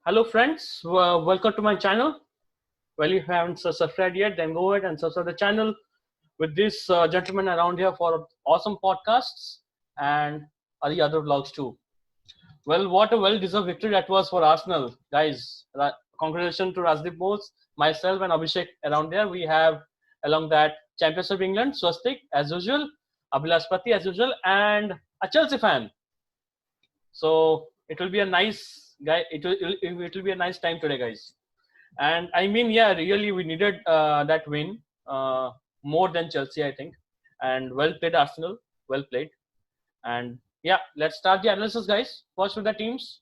Hello friends, welcome to my channel. Well, if you haven't subscribed yet, then go ahead and subscribe the channel with this gentleman around here for awesome podcasts and the other vlogs too. Well, what a well-deserved victory that was for Arsenal, guys. Congratulations to Rajdeep both, myself and Abhishek around there. We have along that Champions of England, Swastic as usual, Abhilash as usual, and a Chelsea fan. So it will be a nice guy. It will be a nice time today, guys. And I mean, yeah, really, we needed that win more than Chelsea, I think. And well played, Arsenal. Well played. And yeah, let's start the analysis, guys. First with the teams.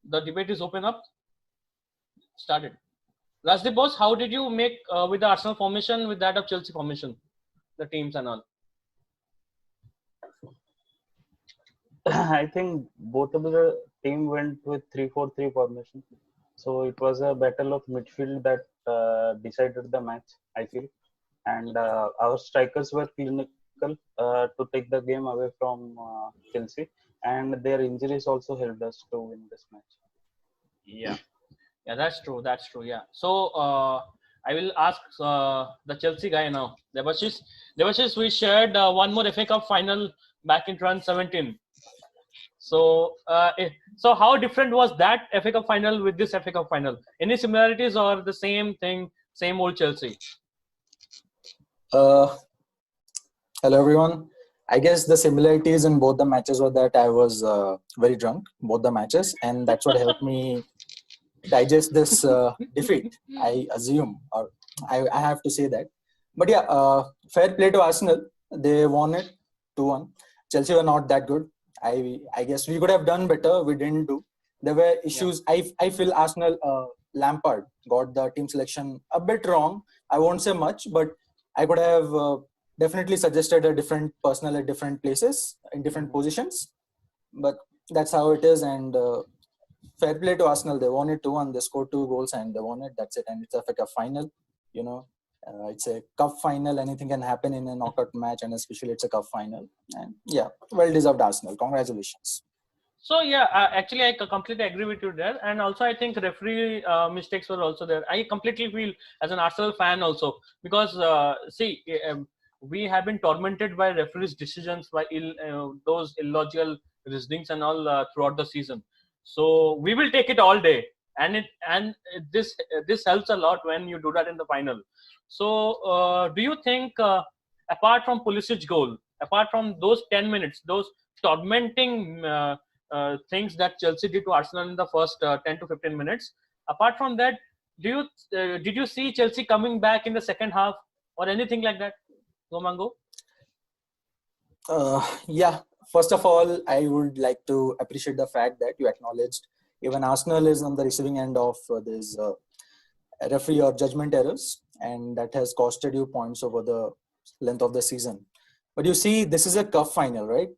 The debate is open up. Started. Rajdeep boss, how did you make with the Arsenal formation with that of Chelsea formation, the teams and all? I think both of the team went with 3-4-3 formation. So it was a battle of midfield that decided the match, I feel. And our strikers were clinical to take the game away from Chelsea. And their injuries also helped us to win this match. Yeah, that's true. That's true. Yeah. So I will ask the Chelsea guy now. Debasish, we shared one more FA Cup final back in 2017. So, so how different was that FA Cup final with this FA Cup final? Any similarities or the same thing, same old Chelsea? Hello everyone. I guess the similarities in both the matches were that I was very drunk both the matches, and that's what helped me digest this defeat. I assume, or I have to say that. But yeah, fair play to Arsenal. They won it 2-1. Chelsea were not that good. I guess we could have done better. We didn't do. There were issues. Yeah. I feel Arsenal, Lampard got the team selection a bit wrong. I won't say much, but I could have definitely suggested a different personnel at different places, in different positions. But that's how it is. And fair play to Arsenal. They won it 2-1. They scored 2 goals and they won it. That's it. And it's a FA final. You know, it's a cup final. Anything can happen in a knockout match, and especially it's a cup final. And yeah, well deserved Arsenal. Congratulations. So yeah, actually I completely agree with you there, and also I think referee mistakes were also there. I completely feel as an Arsenal fan also, because see, we have been tormented by referees' decisions, by those illogical reasonings and all throughout the season. So we will take it all day, and this helps a lot when you do that in the final. So do you think apart from Pulisic's goal, apart from those 10 minutes, those tormenting things that Chelsea did to Arsenal in the first 10 to 15 minutes, apart from that, did you see Chelsea coming back in the second half or anything like that? Go Mango. Yeah, first of all, I would like to appreciate the fact that you acknowledged even Arsenal is on the receiving end of this referee or judgment errors, and that has costed you points over the length of the season. But you see, this is a cup final, right?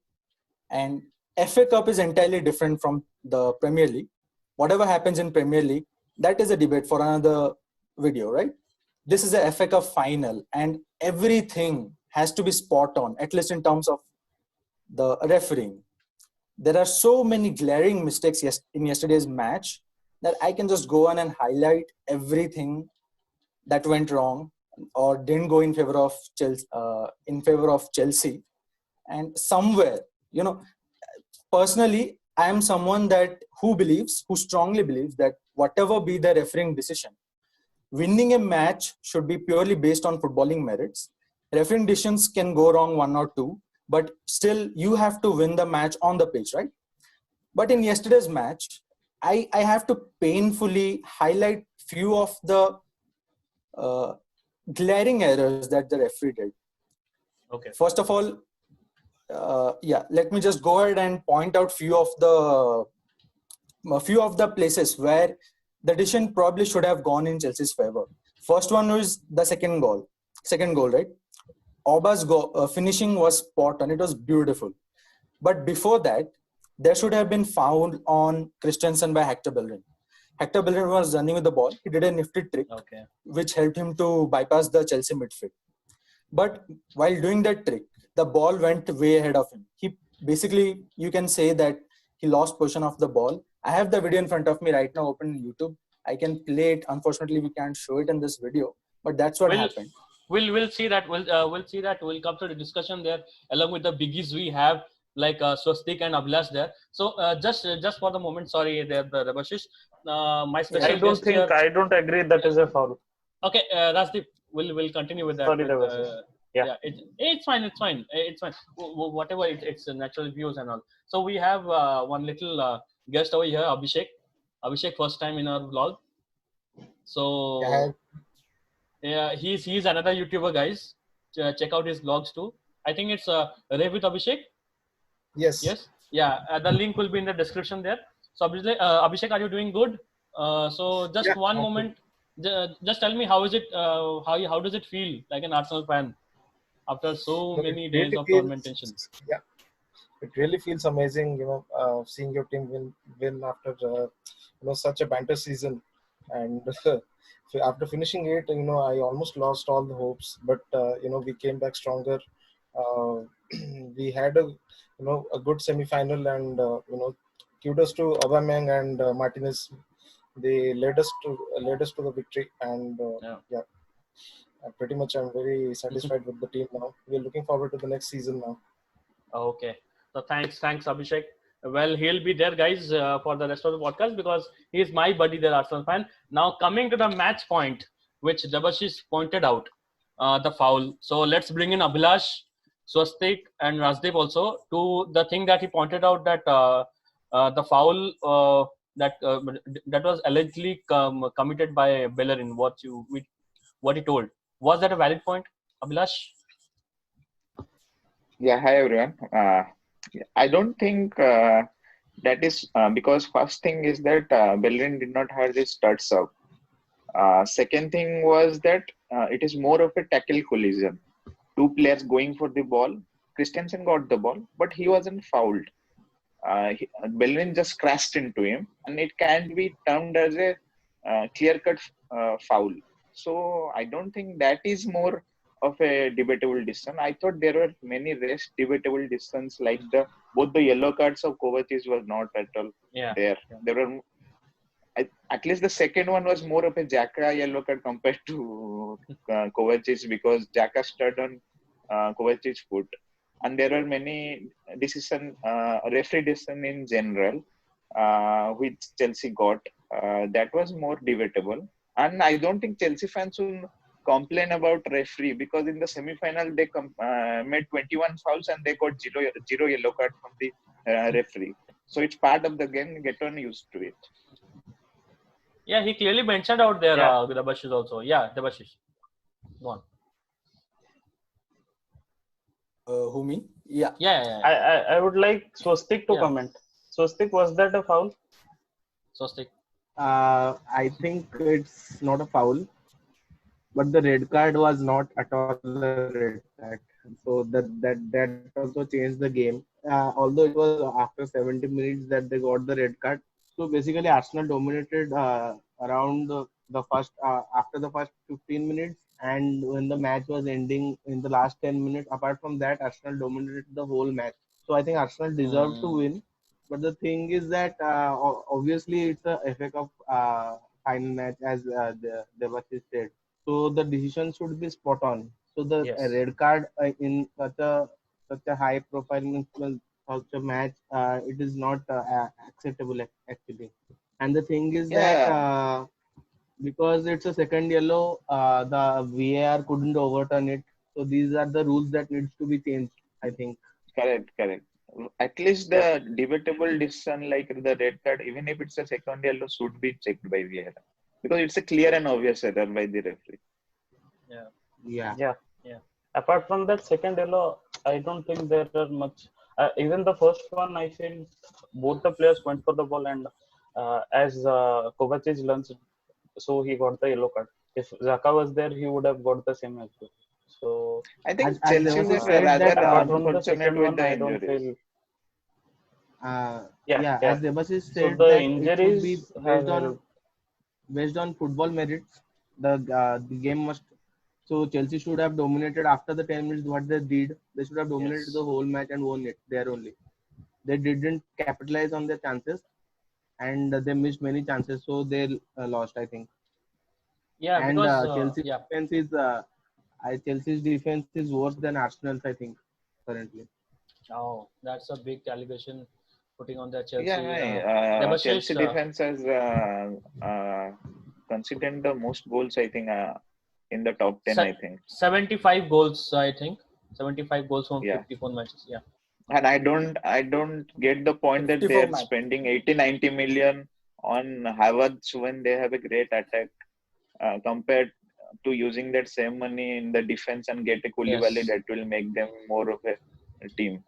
And FA Cup is entirely different from the Premier League. Whatever happens in Premier League, that is a debate for another video, right? This is a FA Cup final, and everything has to be spot on, at least in terms of the refereeing. There are so many glaring mistakes in yesterday's match that I can just go on and highlight everything that went wrong or didn't go in favor of Chelsea. And somewhere, you know, personally, I am someone who strongly believes that whatever be the refereeing decision, winning a match should be purely based on footballing merits. Refereeing decisions can go wrong 1 or 2, but still you have to win the match on the pitch, right? But in yesterday's match, I have to painfully highlight few of the glaring errors that the referee did. Okay. First of all, let me just go ahead and point out few of the places where the decision probably should have gone in Chelsea's favor. First one was the second goal, right? Auba's finishing was spot on. It was beautiful. But before that, there should have been foul on Christensen by Hector Bellerin. Hector Bellerin was running with the ball. He did a nifty trick, which helped him to bypass the Chelsea midfield. But while doing that trick, the ball went way ahead of him. He basically, you can say that he lost possession of the ball. I have the video in front of me right now, open in YouTube. I can play it. Unfortunately, we can't show it in this video, but that's what We'll happened. we'll see that. We'll see that. We'll come to the discussion there along with the biggies we have like Swastik and Abhilash there. So just for the moment, sorry there, the Debasish. My special guest here. I don't agree that is a foul. Okay, Rajdeep, we'll continue with that. Sorry, With, Debasish. Yeah. yeah, it's fine. It's fine. It's fine. Whatever. It's natural views and all. So we have one little guest over here, Abhishek. Abhishek, first time in our vlog. So yeah, he's another YouTuber, guys. Check out his vlogs too. I think it's Rev with Abhishek. Yes. Yes. Yeah. The link will be in the description there. So Abhishek, are you doing good? So just Yeah, one I'm moment. Just tell me how is it? How does it feel like an Arsenal fan after so No, many it days really of feels, tormentation? yeah, it really feels amazing, seeing your team win after such a banter season, and after finishing it, I almost lost all the hopes, but we came back stronger. Uh, we had a good semi-final, and kudos to Aubameyang and Martinez. They led us to the victory, and Yeah. yeah, pretty much I'm very satisfied with the team now. We're looking forward to the next season now. Okay. So thanks, Abhishek. Well, he'll be there, guys, for the rest of the podcast because he's my buddy, the Arsenal fan. Now, coming to the match point, which Debashish pointed out, the foul. So let's bring in Abhilash, Swastik, and Rajdeep also to the thing that he pointed out that the foul that was allegedly committed by Bellerin. What he told, was that a valid point, Abhilash? Yeah, hi everyone. I don't think that is because first thing is that Bellerin did not have this touch up. Second thing was that it is more of a tackle collision. Two players going for the ball. Christensen got the ball, but he wasn't fouled. Bellerin just crashed into him, and it can't be termed as a clear-cut foul. So I don't think that is more of a debatable decision. I thought there were many less debatable decisions, like both the yellow cards of Kovacic was not at all Yeah. there. There were at least the second one was more of a Xhaka yellow card compared to Kovacic because Xhaka stood on Kovacic's foot, and there are many referee decision in general which Chelsea got that was more debatable. And I don't think Chelsea fans will complain about referee because in the semi-final they made 21 fouls and they got zero yellow card from the referee. So it's part of the game. Get on used to it. Yeah, he clearly mentioned out there, Yeah. Debashish also. Yeah, Debashish. Go on. Who, me? Yeah. Yeah. I would like Swastik to Yeah. comment. Swastik, was that a foul? Swastik. I think it's not a foul, but the red card was not at all a red card. So that also changed the game. Although it was after 70 minutes that they got the red card. So basically, Arsenal dominated around the first after the first 15 minutes, and when the match was ending in the last 10 minutes. Apart from that, Arsenal dominated the whole match. So I think Arsenal deserved to win. But the thing is that obviously it's a FA Cup final match, as the Debasish said. So the decision should be spot on. So the Yes. red card in such a high profile such a match, it is not acceptable actually. And the thing is that because it's a second yellow, the VAR couldn't overturn it. So these are the rules that needs to be changed, I think. Correct. At least the debatable decision like the red card, even if it's a second yellow, should be checked by VAR because it's a clear and obvious error by the referee. Yeah. Apart from that second yellow, I don't think there are much. Even the first one, I feel both the players went for the ball, and as Kovacic lunged, so he got the yellow card. If Xhaka was there, he would have got the same as well. So I think As Chelsea Debasish were said rather that, apart from the unfortunate second with one, the I don't injuries. feel. As Debasish So said the that it should be injuries have based on football merits. The game must. So Chelsea should have dominated after the 10 minutes. What they did, they should have dominated Yes. the whole match and won it there only. they didn't capitalize on their chances, and they missed many chances, so they lost, I think. Yeah, And because Chelsea's defense is worse than Arsenal's, I think, currently. oh, that's a big allegation putting on the Yeah, Chelsea. Chelsea Debashish, defense has conceded the most goals, I think, in the top 10, I think. 75 goals, I think. 75 goals from Yeah. 54 matches. Yeah. And I don't get the point that 54 they're match. spending 80, 90 million on Havertz when they have a great attack, compared to using that same money in the defense and get a Koulibaly Yes. that will make them more of a team.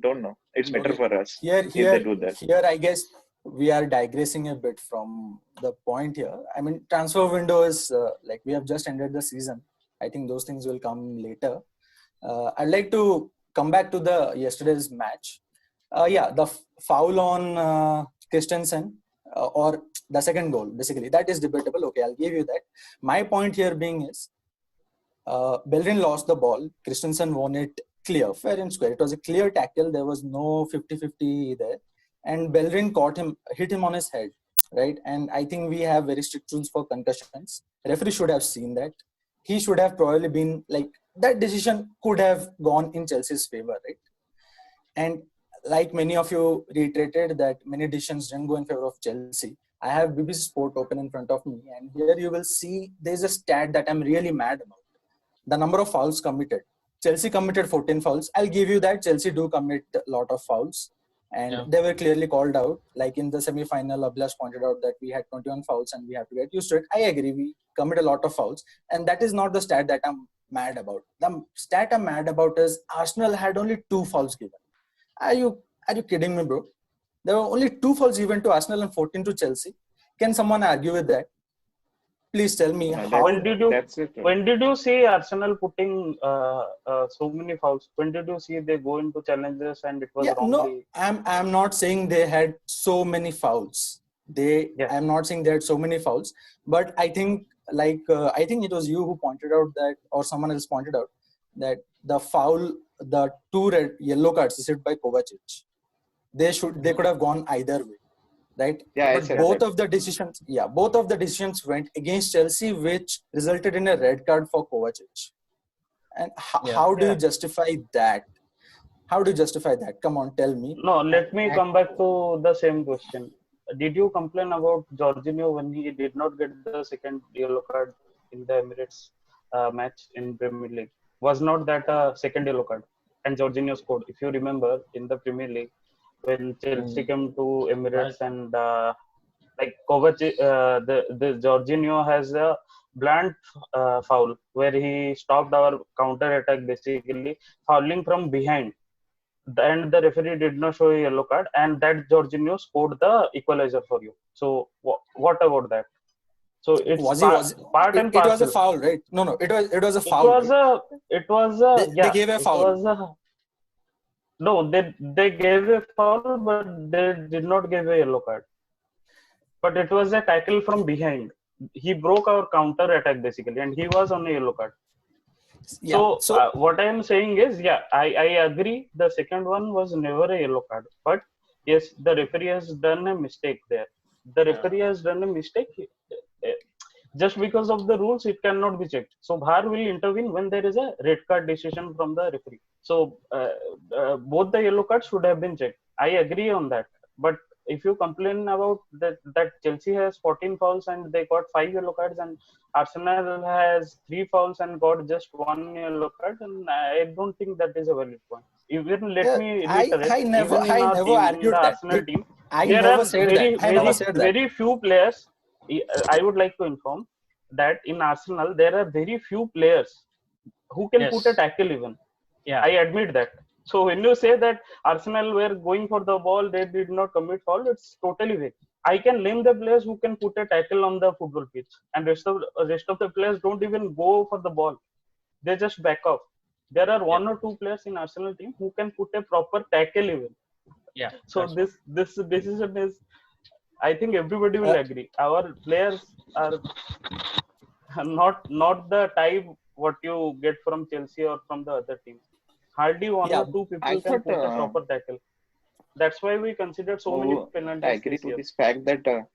Don't know. It's better Okay. for us Here, if they here, do that. here. I guess we are digressing a bit from the point here. I mean, transfer window is like we have just ended the season. I think those things will come later. I'd like to come back to the yesterday's match. Yeah, the foul on Christensen or the second goal, basically, that is debatable. Okay, I'll give you that. My point here being is Bellerin lost the ball. Christensen won it clear, fair and square. It was a clear tackle. There was no 50-50 there. And Bellerin caught him, hit him on his head, right? And I think we have very strict rules for concussions. Referee should have seen that. He should have probably been like, that decision could have gone in Chelsea's favor, right? And like many of you reiterated that many decisions didn't go in favor of Chelsea. I have BBC Sport open in front of me, and here you will see there's a stat that I'm really mad about. The number of fouls committed. Chelsea committed 14 fouls. I'll give you that. Chelsea do commit a lot of fouls. And Yeah. they were clearly called out. Like in the semi-final, Abhilash pointed out that we had 21 fouls and we have to get used to it. I agree. We commit a lot of fouls. And that is not the stat that I'm mad about. The stat I'm mad about is Arsenal had only 2 fouls given. Are you kidding me, bro? There were only 2 fouls given to Arsenal and 14 to Chelsea. Can someone argue with that? Please tell me how. That's it. When did you see Arsenal putting so many fouls? When did you see they go into challenges and it was Yeah, no, wrongly? I'm not saying they had so many fouls. Yeah. I'm not saying they had so many fouls, but I think I think it was you who pointed out that, or someone else pointed out that the 2 yellow cards received by Kovacic, they could have gone either way, right? Yeah, I But said both that. of the decisions went against Chelsea, which resulted in a red card for Kovacic. And Yeah. how do Yeah. you justify that? How do you justify that? Come on, tell me. No, let me come back to the same question. Did you complain about Jorginho when he did not get the second yellow card in the Emirates match in Premier League? Was not that a second yellow card? And Jorginho scored. If you remember, in the Premier League, when Chelsea came to Emirates Right. and like Kovacic, the Jorginho has a blunt foul where he stopped our counter attack, basically fouling from behind, and the referee did not show a yellow card, and that Jorginho scored the equalizer for you. So what about that? So it's part and It was a parcel. foul, right? No, it was a It foul, was right? a They gave a it foul. was a no, they gave a foul, but they did not give a yellow card. But it was a tackle from behind. He broke our counter attack basically, and he was on a yellow card. Yeah. So what I am saying is, I agree. The second one was never a yellow card, but yes, the referee has done a mistake there. The referee has done a mistake. Just because of the rules, it cannot be checked. So VAR will intervene when there is a red card decision from the referee. So both the yellow cards should have been checked. I agree on that. But if you complain about that Chelsea has 14 fouls and they got 5 yellow cards, and Arsenal has 3 fouls and got just 1 yellow card, and I don't think that is a valid point. Even let me reiterate, even in I our never team, in the argued that. Arsenal team, I there never are said that. I never said that. very few players. I would like to inform that in Arsenal there are very few players who can put a Yes. tackle even. Yeah. I admit that. So when you say that Arsenal were going for the ball, they did not commit foul, it's totally vague. I can name the players who can put a tackle on the football pitch, and rest of the players don't even go for the ball. They just back off. There are 1 or 2 players in Arsenal team who can put a proper tackle even. Yeah. So this decision is, I think everybody will Uh, agree. Our players are not the type what you get from Chelsea or from the other teams. Hardly one yeah, or two I people can thought put a proper tackle. That's why we considered so many Oh, I penalties agree this to year. this fact that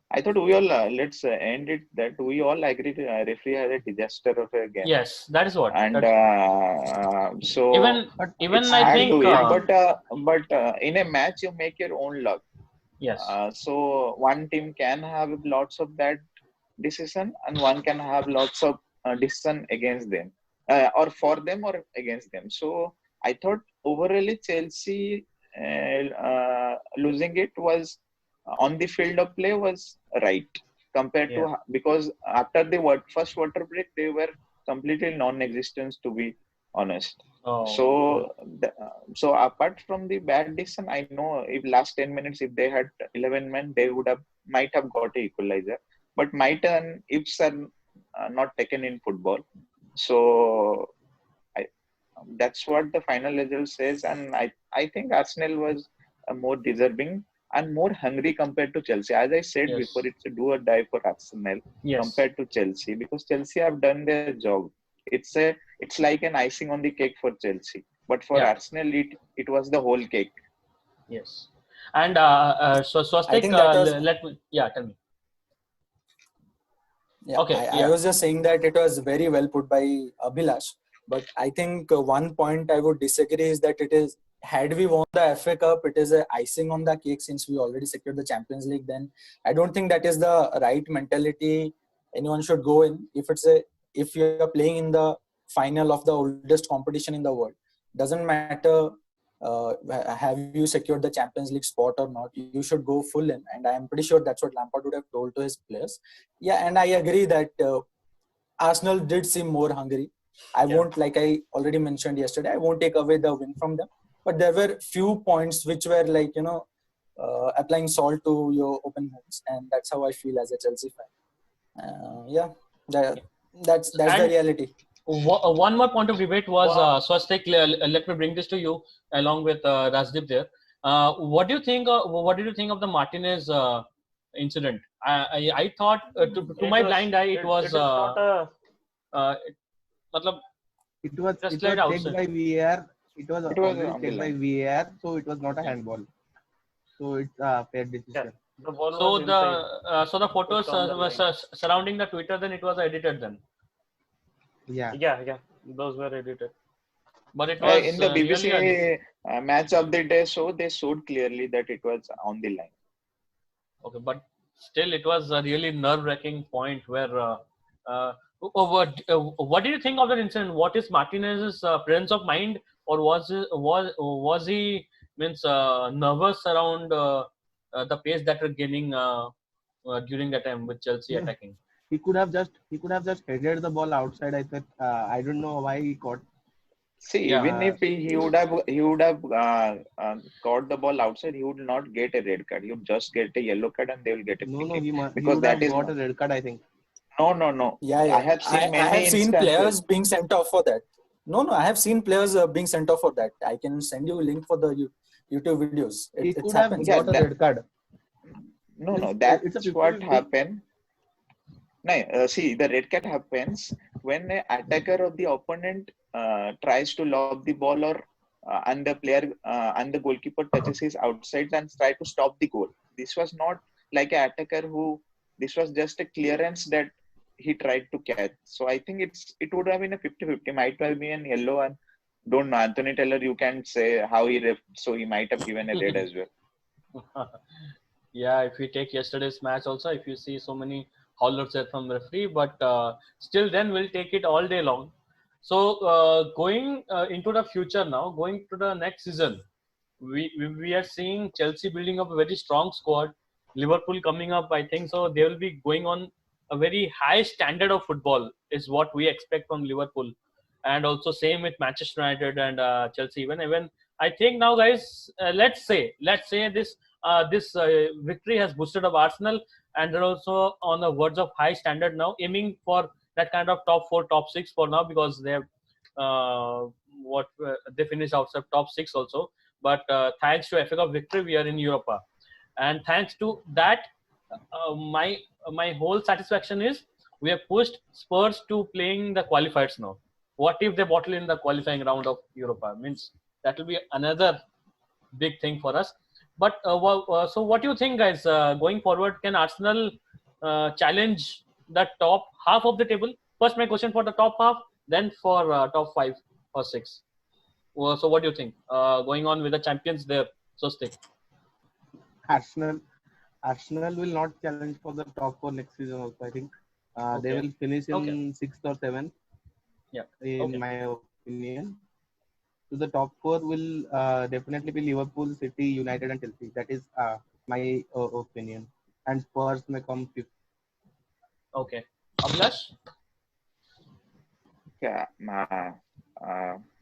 I thought we all let's end it that we all agree referee had a disaster of a game, Yes, that is what. and That's so even But it's even I hard think to it. I But in a match you make your own luck. yes, So one team can have lots of bad decision, and one can have lots of decision against them, or for them or against them. So I thought overall Chelsea losing it was on the field of play was right compared yeah. to because after the first water break they were completely non-existent, to be honest. Oh, okay. So so apart from the bad decision, I know if last 10 minutes if they had 11 men they would have might have got a equalizer, but might and ifs are not taken in football. So I, that's what the final result says, and I think Arsenal was more deserving and more hungry compared to Chelsea. As I said before, Yes, it's a do or die for Arsenal yes, compared to Chelsea because Chelsea have done their job. It's like an icing on the cake for Chelsea, but for yeah, Arsenal it was the whole cake. yes. And so I Swastik, think that was let me, yeah, tell me. Yeah, Okay, I yeah, was just saying that it was very well put by Abhilash. But I think one point I would disagree is that it is, had we won the FA Cup, it is a icing on the cake since we already secured the Champions League. Then I don't think that is the right mentality anyone should go in. If you are playing in the final of the oldest competition in the world, doesn't matter have you secured the Champions League spot or not. You should go full in, and I am pretty sure that's what Lampard would have told to his players. Yeah, and I agree that Arsenal did seem more hungry. I yeah. won't, like I already mentioned yesterday, I won't take away the win from them. But there were few points which were like, applying salt to your open wounds. And that's how I feel as a Chelsea fan. Yeah, that, that's the And reality. one more point of debate was Swastik. Let me bring this to you along with Rajdeep there. What do you think? What did you think of the Martinez incident? I thought to It my was blind eye it it, was it is not a matlab, it just was laid checked outside. by VAR. It was It was already on the checked by line. VAR, so it was not a Yeah. handball. So it's a fair yeah. decision. The ball So was inside, the photos pushed on the were line. surrounding the Twitter. Then it was edited then, Yeah. Yeah. Those were edited. but it was In the really a BBC match of the day show, they showed clearly that it was on the line. okay, but still, it was a really nerve-wracking point where. Uh, what did you think of that incident? What is Martinez's presence of mind, or was he means nervous around the pace that we're gaining during that time with Chelsea No, attacking? he could have just headed the ball outside. I thought I don't know why he caught. See, Yeah, even if he would have caught the ball outside, he would not get a red card. He would just get a yellow card, and they will get a No, free no, kick he because would that have is got not. a red card. I think. No. Yeah, I yeah. have seen I have many seen instances. players being sent off for that. No, I have seen players being sent off for that. I can send you a link for the YouTube videos. He It could have happens. Yeah, got a that red card. no. Means it's a That's what 50-50. happened. No, see, the red card happens when an attacker of the opponent tries to lob the ball or and the player and the goalkeeper touches his outside and try to stop the goal. This was not like an attacker who. This was just a clearance that he tried to catch. So I think it would have been a 50-50. Might have been a yellow and don't know. Anthony Taylor, you can say how he ref, so he might have given a red as well. yeah. If we take yesterday's match also, if you see so many howlers there from referee, but still, then we'll take it all day long. So going into the future now, going to the next season, we are seeing Chelsea building up a very strong squad. Liverpool coming up, I think so. They will be going on a very high standard of football is what we expect from Liverpool, and also same with Manchester United and Chelsea. Even I think now, guys, let's say this victory has boosted up Arsenal, and they're also on the verge of high standard now, aiming for that kind of top four, top six for now because they have they finished outside top six also. But thanks to FA Cup victory, we are in Europa, and thanks to that, my whole satisfaction is we have pushed Spurs to playing the qualifiers now. What if they bottle in the qualifying round of Europa? Means that will be another big thing for us. But so what do you think, guys? Going forward, can Arsenal challenge the top half of the table? First, my question for the top half, then for top 5 or 6. So what do you think? Going on with the champions there, Swastik. Arsenal, Arsenal will not challenge for the top four next season. Also, I think they Okay. will finish in Okay. sixth or seventh, Yeah. in Okay. my opinion. So the top four will definitely be Liverpool, City, United, and Chelsea. That is my opinion. And Spurs may come fifth. Okay. Abhilash? Yeah,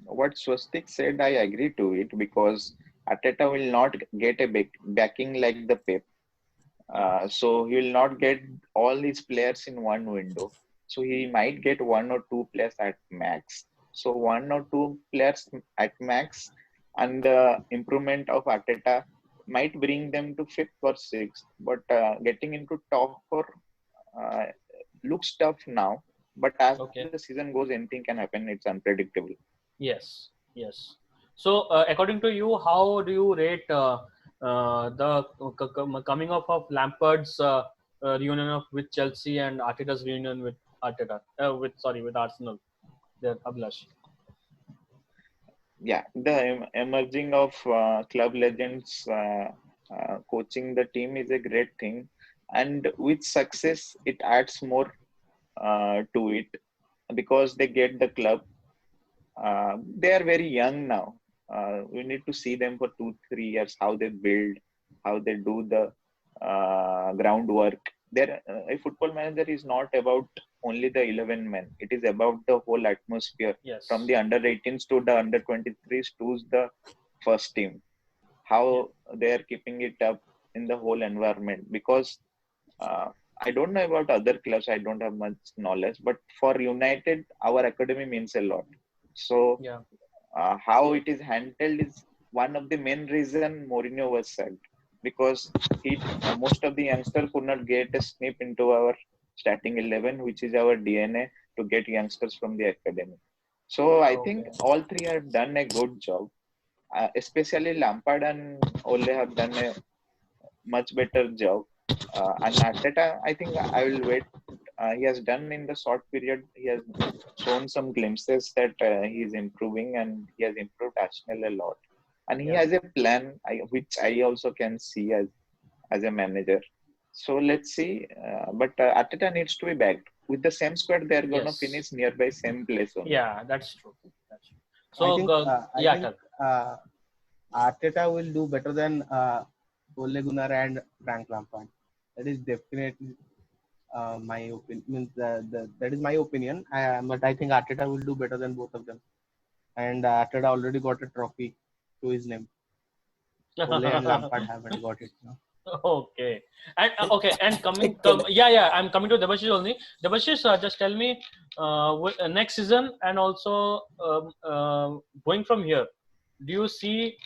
what Swastik said, I agree to it because Ateta will not get a backing like the Pep. So he will not get all these players in one window. So he might get one or two players at max. So one or two players at max, and the improvement of Ateta might bring them to fifth or sixth. But getting into top four uh, looks tough now. But as the Okay. season goes, anything can happen. It's unpredictable. Yes. Yes. So according to you, how do you rate the coming up of Lampard's reunion of with Chelsea and Arteta's reunion with Arteta? With Arsenal. There, Abhilash. Yeah, the emerging of club legends coaching the team is a great thing, and with success, it adds more to it because they get the club. They are very young now. We need to see them for 2 3 years how they build, how they do the groundwork. There, a football manager is not about only the 11 men. It is about the whole atmosphere from Yes. the under 18s to the under 23s to the first team. Yeah. How they are keeping it up in the whole environment. Because uh, I don't know about other clubs. I don't have much knowledge, but for United, our academy means a lot. So Yeah. how it is handled is one of the main reason Mourinho was sacked because most of the youngsters could not get a snip into our starting 11, which is our DNA to get youngsters from the academy. So I think Okay. all three have done a good job, especially Lampard and Ole have done a much better job. And Arteta, I think I will wait. He has done in the short period. He has shown some glimpses that he is improving, and he has improved Arsenal a lot. And he Yeah. has a plan, which I also can see as a manager. So let's see. But Arteta needs to be backed with the same squad. They are gonna Yes. finish nearby same place only. Yeah. That's true. That's true. I So think I yeah. think Tell. Arteta will do better than Ole Gunnar and Frank Lampard. That is definitely my opinion. Means that is my opinion. But I think Arteta will do better than both of them. And Arteta already got a trophy to his name. Ole and Lampard haven't got it. No? Okay. And okay. And coming, Can, yeah, yeah. I'm coming to Debashish only. Debashish, just tell me, next season and also going from here, do you see,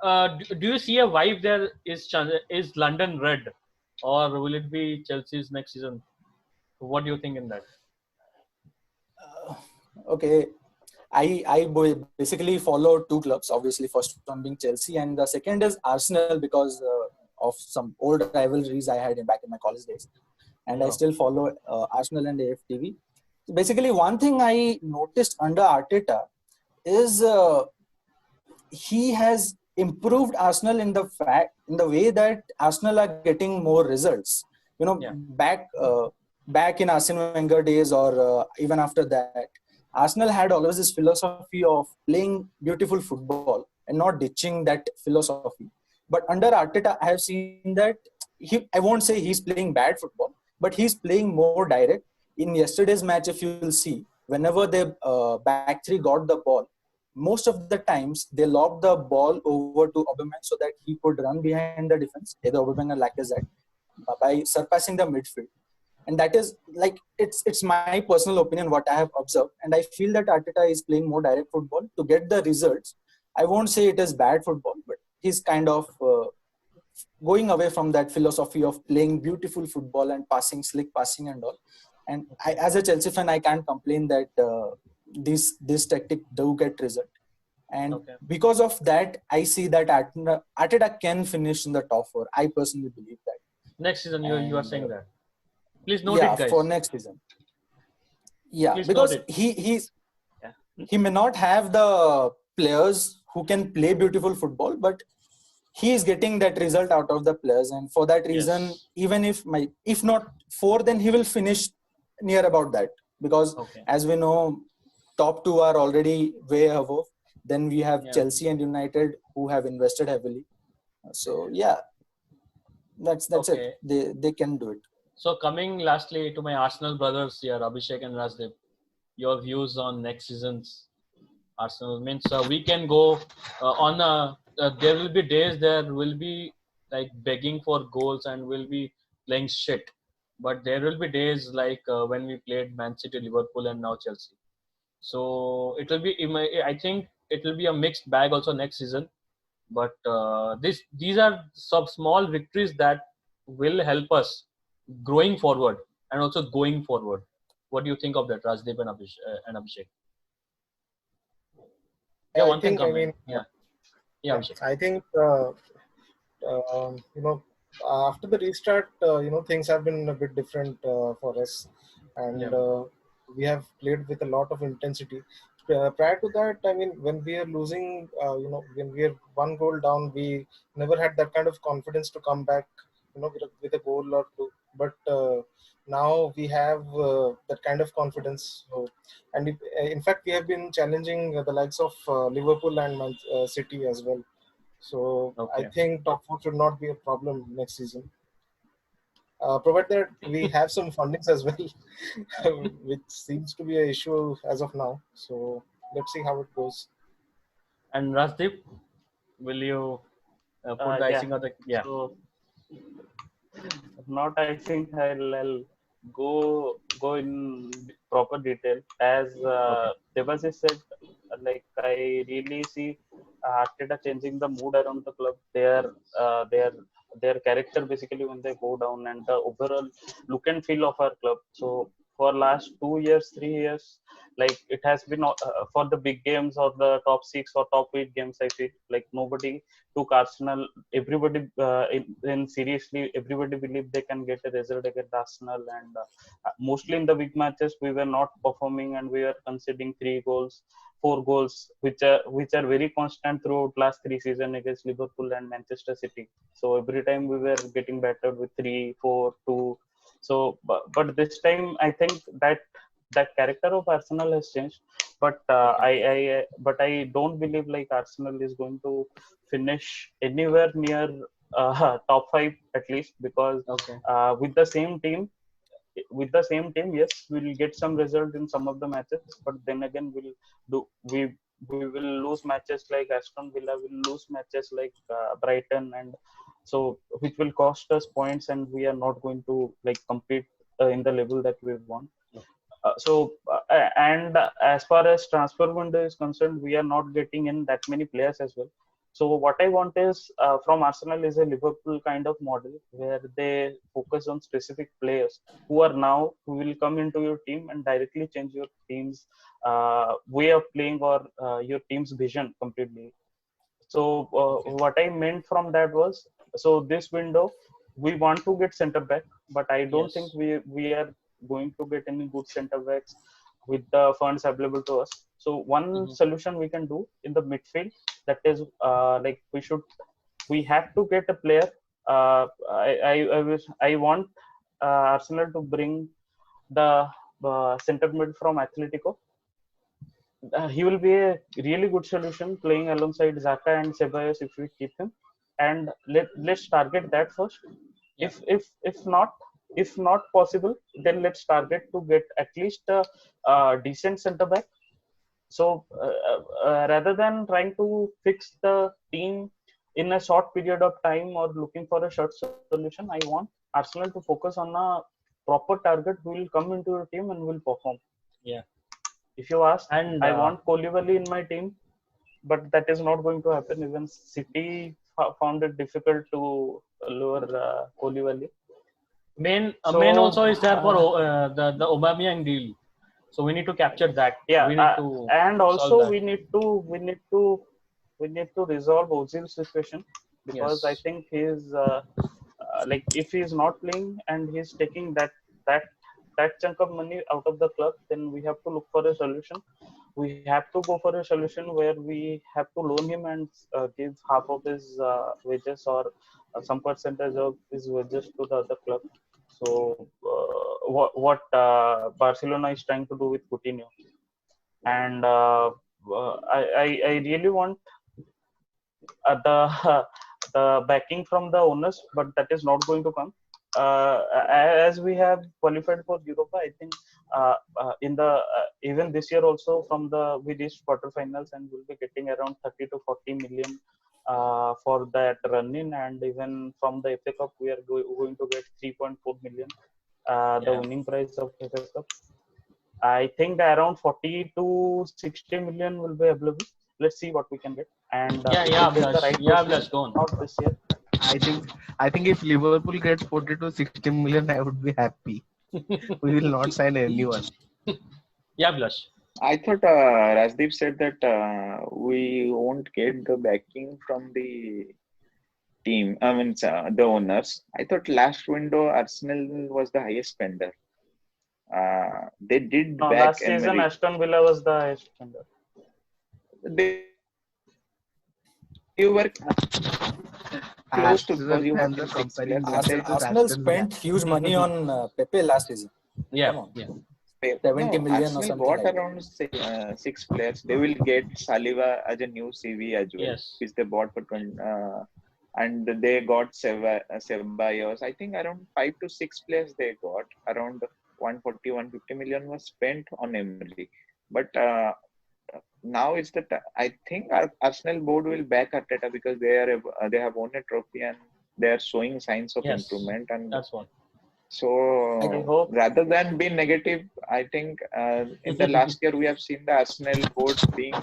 do you see a vibe there? Is London red, or will it be Chelsea's next season? What do you think in that? okay, I basically follow two clubs. Obviously, first one being Chelsea, and the second is Arsenal because of some old rivalries I had back in my college days, and I Yeah. still follow Arsenal and AFTV. So basically, one thing I noticed under Arteta is he has improved Arsenal in the way that Arsenal are getting more results. You know, Yeah. back in Arsene Wenger days or even after that, Arsenal had always this philosophy of playing beautiful football and not ditching that philosophy. But under Arteta, I have seen that I won't say he's playing bad football, but he's playing more direct. In yesterday's match, if you'll see, whenever the back three got the ball, most of the times they lobbed the ball over to Aubameyang so that he could run behind the defense, either Aubameyang or Lacazette, by surpassing the midfield. And that is like it's my personal opinion what I have observed, and I feel that Arteta is playing more direct football to get the results. I won't say it is bad football, but he's kind of going away from that philosophy of playing beautiful football and passing, slick passing and all. And as a Chelsea fan, I can't complain that this tactic do get result. And Okay. because of that, I see that Arteta can finish in the top 4. I personally believe that. Next season, you are And saying that. Please note yeah, it, for guys. next season. Yeah, Please note because it. Yeah. he may not have the players who can play beautiful football, but he is getting that result out of the players, and for that reason, Yes. even if not 4, then he will finish near about that, because Okay. as we know, top 2 are already way above. Then we have Yeah. Chelsea and United who have invested heavily. So yeah, that's it. Okay. They can do it. So coming lastly to my Arsenal brothers here, Abhishek and Rajdeep, your views on next season's Arsenal means we can go on a. There will be days there will be like begging for goals and will be playing shit, but there will be days like when we played Man City, Liverpool, and now Chelsea. So it will be. I think it will be a mixed bag also next season. But these are some small victories that will help us growing forward and also going forward. What do you think of that, Rajdeep and Abhishek? Yeah, I one can think, I come in. mean, Yeah, yeah, yeah, Abhishek. I think, you know, after the restart, you know, things have been a bit different for us, Yeah, and we have played with a lot of intensity. Prior to that, I mean, when we are losing, you know, when we are one goal down, we never had that kind of confidence to come back, you know, with a goal or two. But now we have that kind of confidence. So, and in fact, we have been challenging the likes of Liverpool and City as well. So I okay. think top 4 should not be a problem next season. Provided that we have some fundings as well, which seems to be an issue as of now. So let's see how it goes. And Rajdeep, will you put the Yeah. icing on the? Yeah, So not, I think I'll go in proper detail. As okay. Debasish said, like I really see Arteta changing the mood around the club. Their character basically when they go down, and the overall look and feel of our club. So for last 2 years, 3 years, like it has been for the big games or the top 6 or top 8 games, I feel like nobody took Arsenal. Everybody in seriously, everybody believed they can get a result against Arsenal, and mostly in the big matches we were not performing, and we were conceding 3 goals, 4 goals, which are very constant throughout last 3 seasons against Liverpool and Manchester City. So every time we were getting battered with 3-4-2. So but this time I think that character of Arsenal has changed. But Okay. I don't believe like Arsenal is going to finish anywhere near top 5 at least, because Okay. with the same team, yes, we'll get some result in some of the matches, but then again do we we will lose matches like Aston Villa, will lose matches like Brighton, and so which will cost us points, and we are not going to like compete in the level that we want. And as far as transfer window is concerned, we are not getting in that many players as well. So what I want is from Arsenal is a Liverpool kind of model where they focus on specific players who will come into your team and directly change your team's way of playing, or your team's vision completely. So Okay. what I meant from that was, so this window we want to get center back, but I don't think Yes. we are going to get any good center backs with the funds available to us. So one Hmm. solution we can do in the midfield, that is like we have to get a player. I want Arsenal to bring the center mid from Atletico. He will be a really good solution playing alongside Zaka and Ceballos if we keep him. And let's target that first. Yeah. If not possible, then let's target to get at least a decent center back. So rather than trying to fix the team in a short period of time or looking for a short solution, I want Arsenal to focus on a proper target who will come into your team and will perform. Yeah. If you ask, And I want Koulibaly in my team, but that is not going to happen. Even City found it difficult to lure Koulibaly. main So also is there for the Aubameyang deal. So we need to capture that. Yeah, We need to and also solve that. we need to resolve Ozil's situation, because I Yes. think he's like, if he's not playing and he's taking that that chunk of money out of the club, then we have to look for a solution. We have to go for a solution where we have to loan him and give half of his wages, or some percentage of his wages to the other club. So what Barcelona is trying to do with Coutinho, and I really want the the backing from the owners, but that is not going to come. As we have qualified for Europa, I think in the even this year also, from the we reached quarterfinals and we'll be getting around 30 to 40 million for that run in, and even from the FA Cup we are going to get 3.4 million, the winning prize of FA Cup. I think around 40 to 60 million will be available. Let's see what we can get, and Yeah, if yeah, we get the Abhilash. right Yeah, person, Abhilash, go on. not this year. I think if Liverpool gets 40 to 60 million, I would be happy. We will not sign anyone. Yeah, Abhilash. I thought Rajdeep said that we won't get the backing from the team. I mean, the owners. I thought last window Arsenal was the highest spender. They did No, back last season Emery. Aston Villa was the highest spender. They were close to, because Arsenal you fans have are six comparing players. When there is themselves no with Arsenal Aston Villa. spent huge money on Pepe last season. Yeah, Come on, yeah. 70 no, million or Arsenal something got like that. around six players. They will get Saliba as a new CV as well, Yes. which they bought for 20. And they got Ceballos. I think around 5 to 6 players they got. Around 140, 150 million was spent on Emery. But now is the I think Arsenal board will back Arteta, because they have won a trophy and they are showing signs of Yes. improvement. And That's what. I so hope. rather than be negative, I think in the last year we have seen the Arsenal board being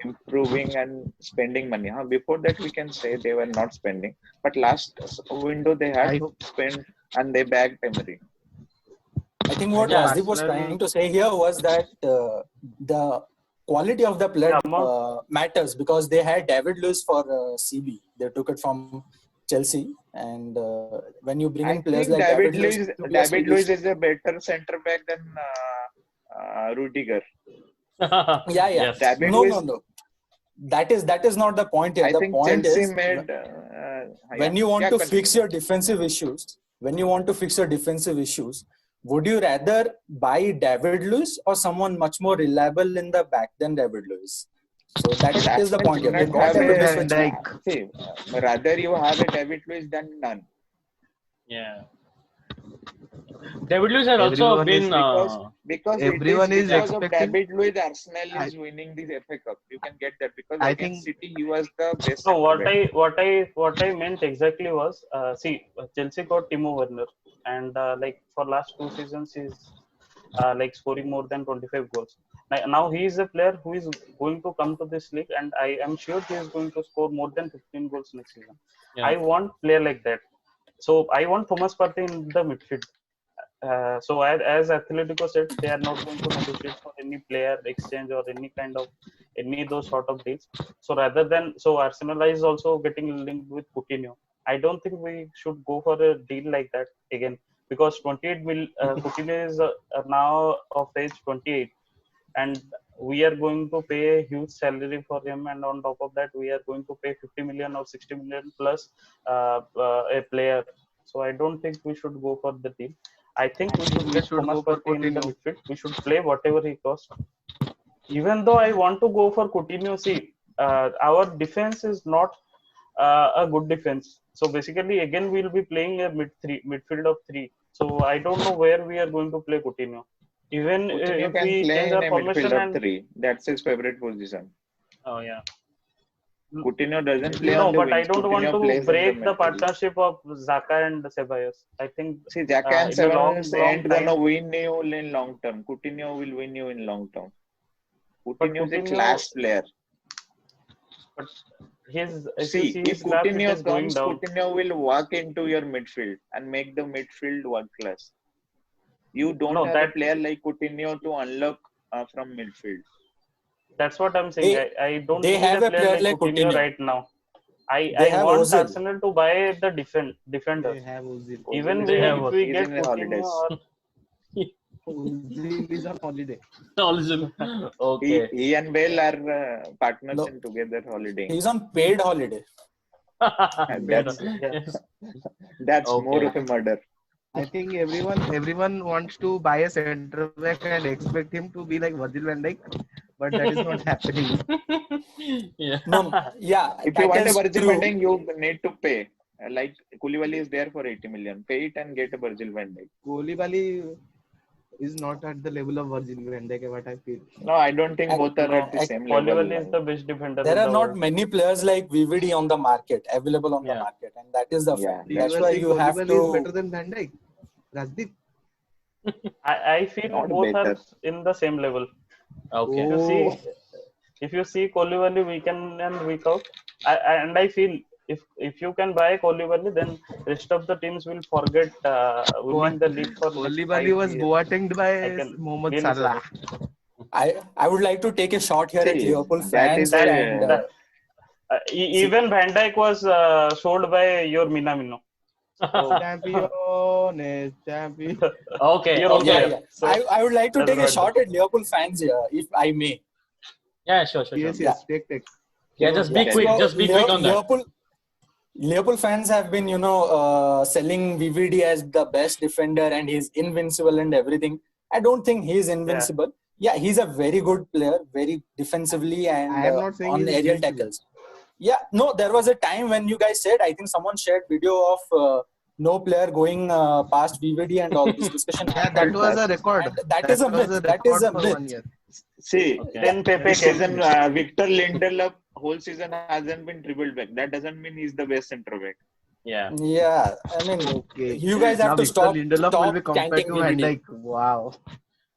improving and spending money. Before that we can say they were not spending, but last window they had I spent and they bagged Emery. I think I what hope Yeah. Rajdeep was Arsenal. trying to say here was that the quality of the player matters, because they had David Luiz for CB. They took it from Chelsea, and when you bring I in players think like David Luiz to be a David CB, Luiz is a better center back than Rudiger. yeah. Yes. David No, no, Luiz, no. That is not the point here. I The think point Chelsea is, made. when you want to Continue. fix your defensive issues, would you rather buy David Luiz or someone much more reliable in the back than David Luiz? So that But is the Arsenal point did here. They not got have David Virgil Luiz a. for van cheap. Dijk. See, rather you have a David Luiz than none. Yeah. David Luiz has also Everyone is been. Because it is everyone is Yeah. because of expecting. David Luiz Arsenal I, is winning this FA Cup. You can get that because I against think City he was the best No, centre back. what I meant exactly was, see, Chelsea got Timo Werner, and like for last 2 seasons he's like scoring more than 25 goals. Now he is a player who is going to come to this league, and I am sure he is going to score more than 15 goals next season. Yeah. I want player like that. So I want Thomas Partey in the midfield. So as Atletico said, they are not going to negotiate for any player exchange or any kind of any those sort of deals. So rather than, so Arsenal is also getting linked with Coutinho. I don't think we should go for a deal like that again, because 28 mil Coutinho is now of age 28, and we are going to pay a huge salary for him, and on top of that we are going to pay 50 million or 60 million plus a player. So I don't think we should go for the deal. I think we should we get should Thomas go for Partey in the Coutinho. midfield. We should play whatever he costs. Even though I want to go for Coutinho, see, our defense is not a good defense. So basically, again, we'll be playing a midfield of three. So I don't know where we are going to play Coutinho. Even Coutinho if can we change play in our a midfield formation, of and three. That's his favorite position. Oh yeah. Coutinho doesn't play no, on the but I wings. don't want Coutinho to plays in the break the midfield. partnership of Zaka and Ceballos. I think See, Xhaka and in a Ceballos long ain't gonna time, win you in long term. Coutinho will win you in long term. but Coutinho is a Coutinho, class player. but his, if you See, see if his graph, it Coutinho is going comes, down. Coutinho will walk into your midfield and make the midfield world class. You don't No, have a that player like Coutinho to unlock from midfield. That's what I'm saying. I don't They need have a a player player like like Coutinho Coutinho. right now. They I have want Ozil. Arsenal to buy the They defenders. have Ozil. Even Ozil They have if we is get in the Coutinho holidays. or Ozil is on holiday. Ozil. Okay. He and Bale are partners No, in together holidaying. he's on paid holiday. And Paid. yeah. that's more Okay. of a murder. I think everyone wants to buy a center back and expect him to be like Virgil van Dijk, but that is not happening. Yeah. No, yeah, If you that want a is Virgil van true. Dijk, you need to pay. Like Koulibaly is there for 80 million. Pay it and get a Virgil van Dijk. Koulibaly is not at the level of Virgil van Dijk, what I feel. No, I don't think And both are at No, the same Koulibaly is level. the best defender there in are the not world. many players like VVD on the market, available on the Yeah. market, and that is the Yeah, fact. Do you That's that's ever why true. think you have Koulibaly is better to. than Van Dijk? Rajdeep? I feel Not both are better. in the same level. Okay. Oh, If you see Koulibaly week in and week out, and I feel if you can buy Koulibaly, then rest of the teams will forget winning the league for next Koulibaly 5 was years. boatenged I by can Mohamed really say Salah. that. I would like to take a shot here at See, Liverpool that is fans That and a that see. even Van Dijk was sold by your Minamino. So Champion, champion. Okay. your own Yeah, Okay. player. yeah. So I would like to doesn't take a matter. shot at Liverpool fans here, if I may. Yeah. Sure. Sure. Sure. Yes, Yeah, yes, take. Yeah. sure, Just be yeah. carry quick. on. So Just be quick on that. Liverpool fans have been, selling VVD as the best defender and he's invincible and everything. I don't think he's Yeah. invincible. Yeah, he's a very good player, very defensively and I am not saying on he's aerial invincible. tackles. Yeah, no, there was a time when you guys said, I think someone shared video of no player going past VVD and all this discussion Yeah, that happened. was a That's record. And that That is a was a myth. That is record a for 1 myth. year. See, Okay. Then That Pepe this is a came. season, myth. Victor Lindelof whole season hasn't been dribbled back. That doesn't mean he's the best centre back. Yeah. Yeah, I mean, Okay. you guys Now have to Victor Lindelof will be stop compared chanting to Van VVD. Dijk. Wow.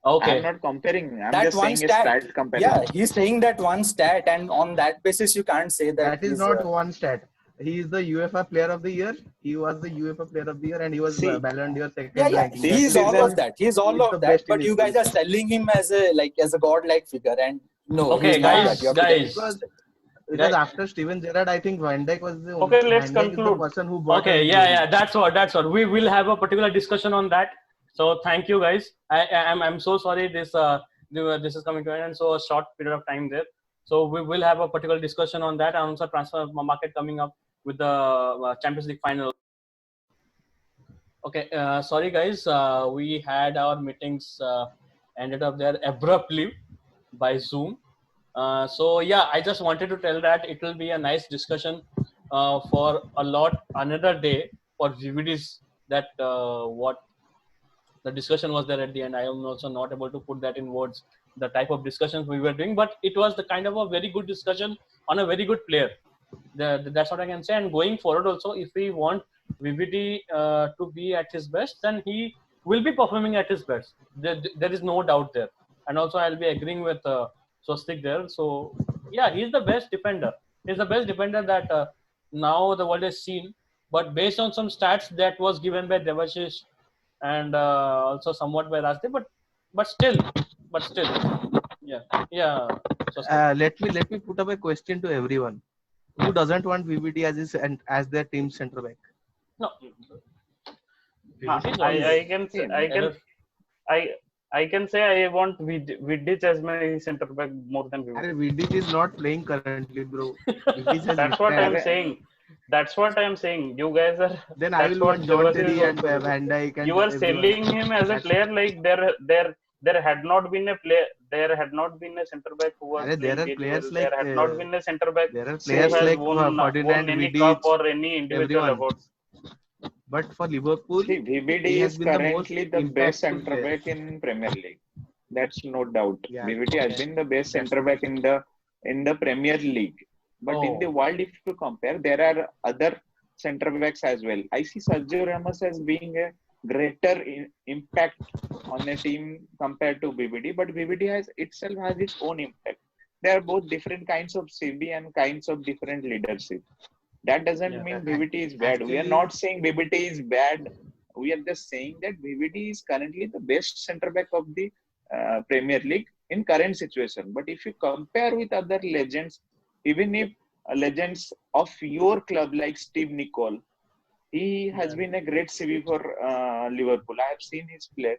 I'm Okay. not comparing. I'm That just one saying a stat, stat yeah, comparison. he's saying that one stat, and on that basis, you can't say that That is he's. not one stat. He is the UEFA Player of the Year. He was the UEFA Player of the Year, and he was See, Ballon d'Or Yeah, second yeah, ranking. That this he's means all of season, that. He's all he's the of that. best in But his you guys are position. selling him as a godlike figure, and no, he's Okay, not Yeah, that. You guys. have to get it Guys. twisted. because Guys. after Steven Gerrard, I think Van Dijk was the only. Okay, let's Van Dijk is the conclude. person who brought Okay. us Yeah. glory. Yeah. That's what. We will have a particular discussion on that. So thank you, guys. I'm so sorry this is coming to an end. So a short period of time there. So we will have a particular discussion on that, and also transfer market coming up with the Champions League final. Okay, sorry guys, we had our meetings ended up there abruptly by Zoom. So yeah, I just wanted to tell that it will be a nice discussion for a lot another day for VVDs that what the discussion was there at the end. I am also not able to put that in words, the type of discussions we were doing, but it was the kind of a very good discussion on a very good player. That's what I can say. And going forward also, if we want VVD to be at his best, then he will be performing at his best. There is no doubt there. And also I'll be agreeing with Swastik there. So yeah, he's the best defender. He's the best defender that now the world has seen. But based on some stats that was given by Debasish and also somewhat by Rajdeep, but still, yeah, yeah. Swastik. Let me put up a question to everyone. Who doesn't want VVD as his and as their team centre back? No, Huh, VVD is always I can say, ever. I can say I want Vidic as my centre back more than Arey, Vidic. Vidic is not playing currently, bro. Vidic has That's what I'm retired. saying. That's what I'm saying. You guys are. Then I That's will what want John Devas is Terry and also. Van Dijk and You are everyone. selling him as a That's player like there had not been a player. There had not been a centre back who was Arey, there playing are really players well. like There had not been a centre back see, who has Ferdinand, won any Vidic, cup or any individual everyone. awards. But for Liverpool, see, he VVD has is been the most currently the best impactful centre player. back in Premier League. That's no doubt. Yeah. VVD has Okay. been the best That's centre back in the Premier League. But in the Oh, world, if you compare, there are other centre backs as well. I see Sergio Ramos as being a greater impact on a team compared to VVD, but VVD has itself has its own impact. They are both different kinds of CB and kinds of different leadership. That doesn't yeah. mean VVT is bad. We are Actually, not saying VVT is bad. We are just saying that VVT is currently the best centre back of the Premier League. in current situation. But if you compare with other legends, even if legends of your club like Steve Nicol, he has been a great CV for Liverpool. I have seen his play.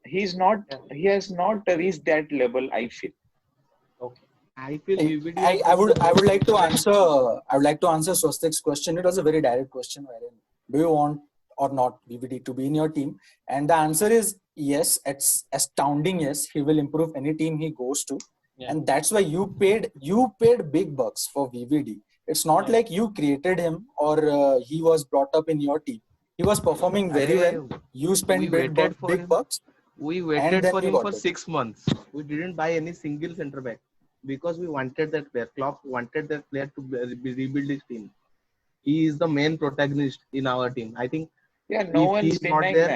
He's not. Yeah. He has not reached that level, I feel. Okay. I feel I, VVD I, has I been would the I would most like to impact. answer Swastik's question. It was a very direct question, wherein do you want or not VVD to be in your team? And the answer is yes. It's astounding. Yes, he will improve any team he goes to, Yeah. and that's why you paid big bucks for VVD. It's not Yeah. like you created him or he was brought up in your team. He was performing very well. Arey, You we spent waited for big him. bucks, We and waited then for you him got for it. 6 months. We didn't buy any single center back because we wanted that player. Klopp wanted that player to rebuild his team. He is the main protagonist in our team. I think Yeah, no if he one's is not denying there,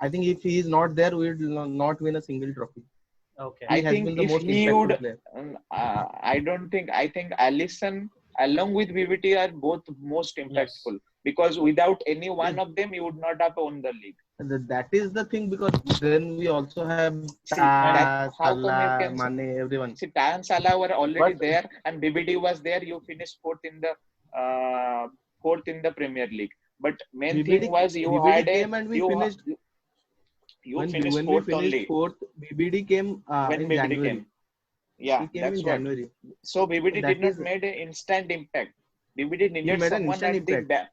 that. if he is not there, we will not win a single trophy. Okay. He I has think been the if most he impactful would, player. I don't think, I think Allison along with VVT are both most Yes. impactful, because without any one of them, you would not have won the league. That is the thing, because then we also have See, that Ta, how come you Salah, can Mane, everyone. see Tan Salah were already But there and BBD was there. You finished fourth in the Premier League. But main thing was you BBD had a came and we you finished. you When finished we fourth finished only fourth, BBD came when in BBD January. came. Yeah, He came in that's what. January. So BBD That did not is, made an instant impact. BBD he needed made an someone instant at the impact. back.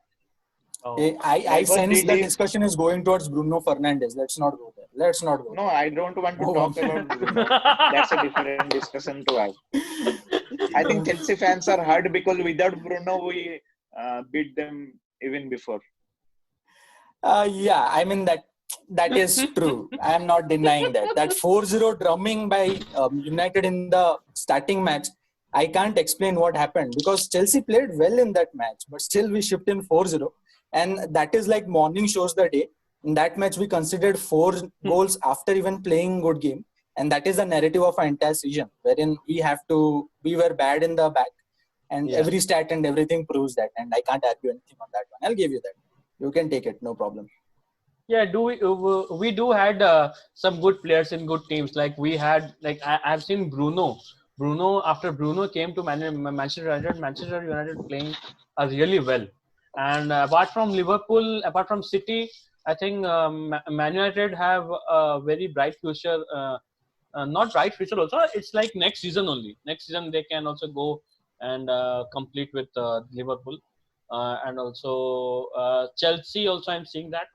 Oh. I Never sense did the he. discussion is going towards Bruno Fernandes. Let's not go there. Let's not go No, there. I don't want to Move on. talk about Bruno. That's a different discussion to have. I think Chelsea fans are hurt because without Bruno, we beat them even before. Yeah, I mean that is true. I am not denying that. That 4-0 drumming by United in the starting match, I can't explain what happened because Chelsea played well in that match, but still we shipped in 4-0. And that is like morning shows the day. In that match, we considered 4 goals after even playing good game. And that is the narrative of our entire season, wherein we were bad in the back. And Yeah. every stat and everything proves that. And I can't argue anything on that one. I'll give you that. You can take it, no problem. Yeah, we do had some good players in good teams. Like we had, like I've seen Bruno. After Bruno came to Manchester United playing really well. And apart from Liverpool, apart from City, I think Man United have a very bright future. Not bright future also. It's like next season only. Next season they can also go and complete with Liverpool. And also Chelsea. Also, I'm seeing that.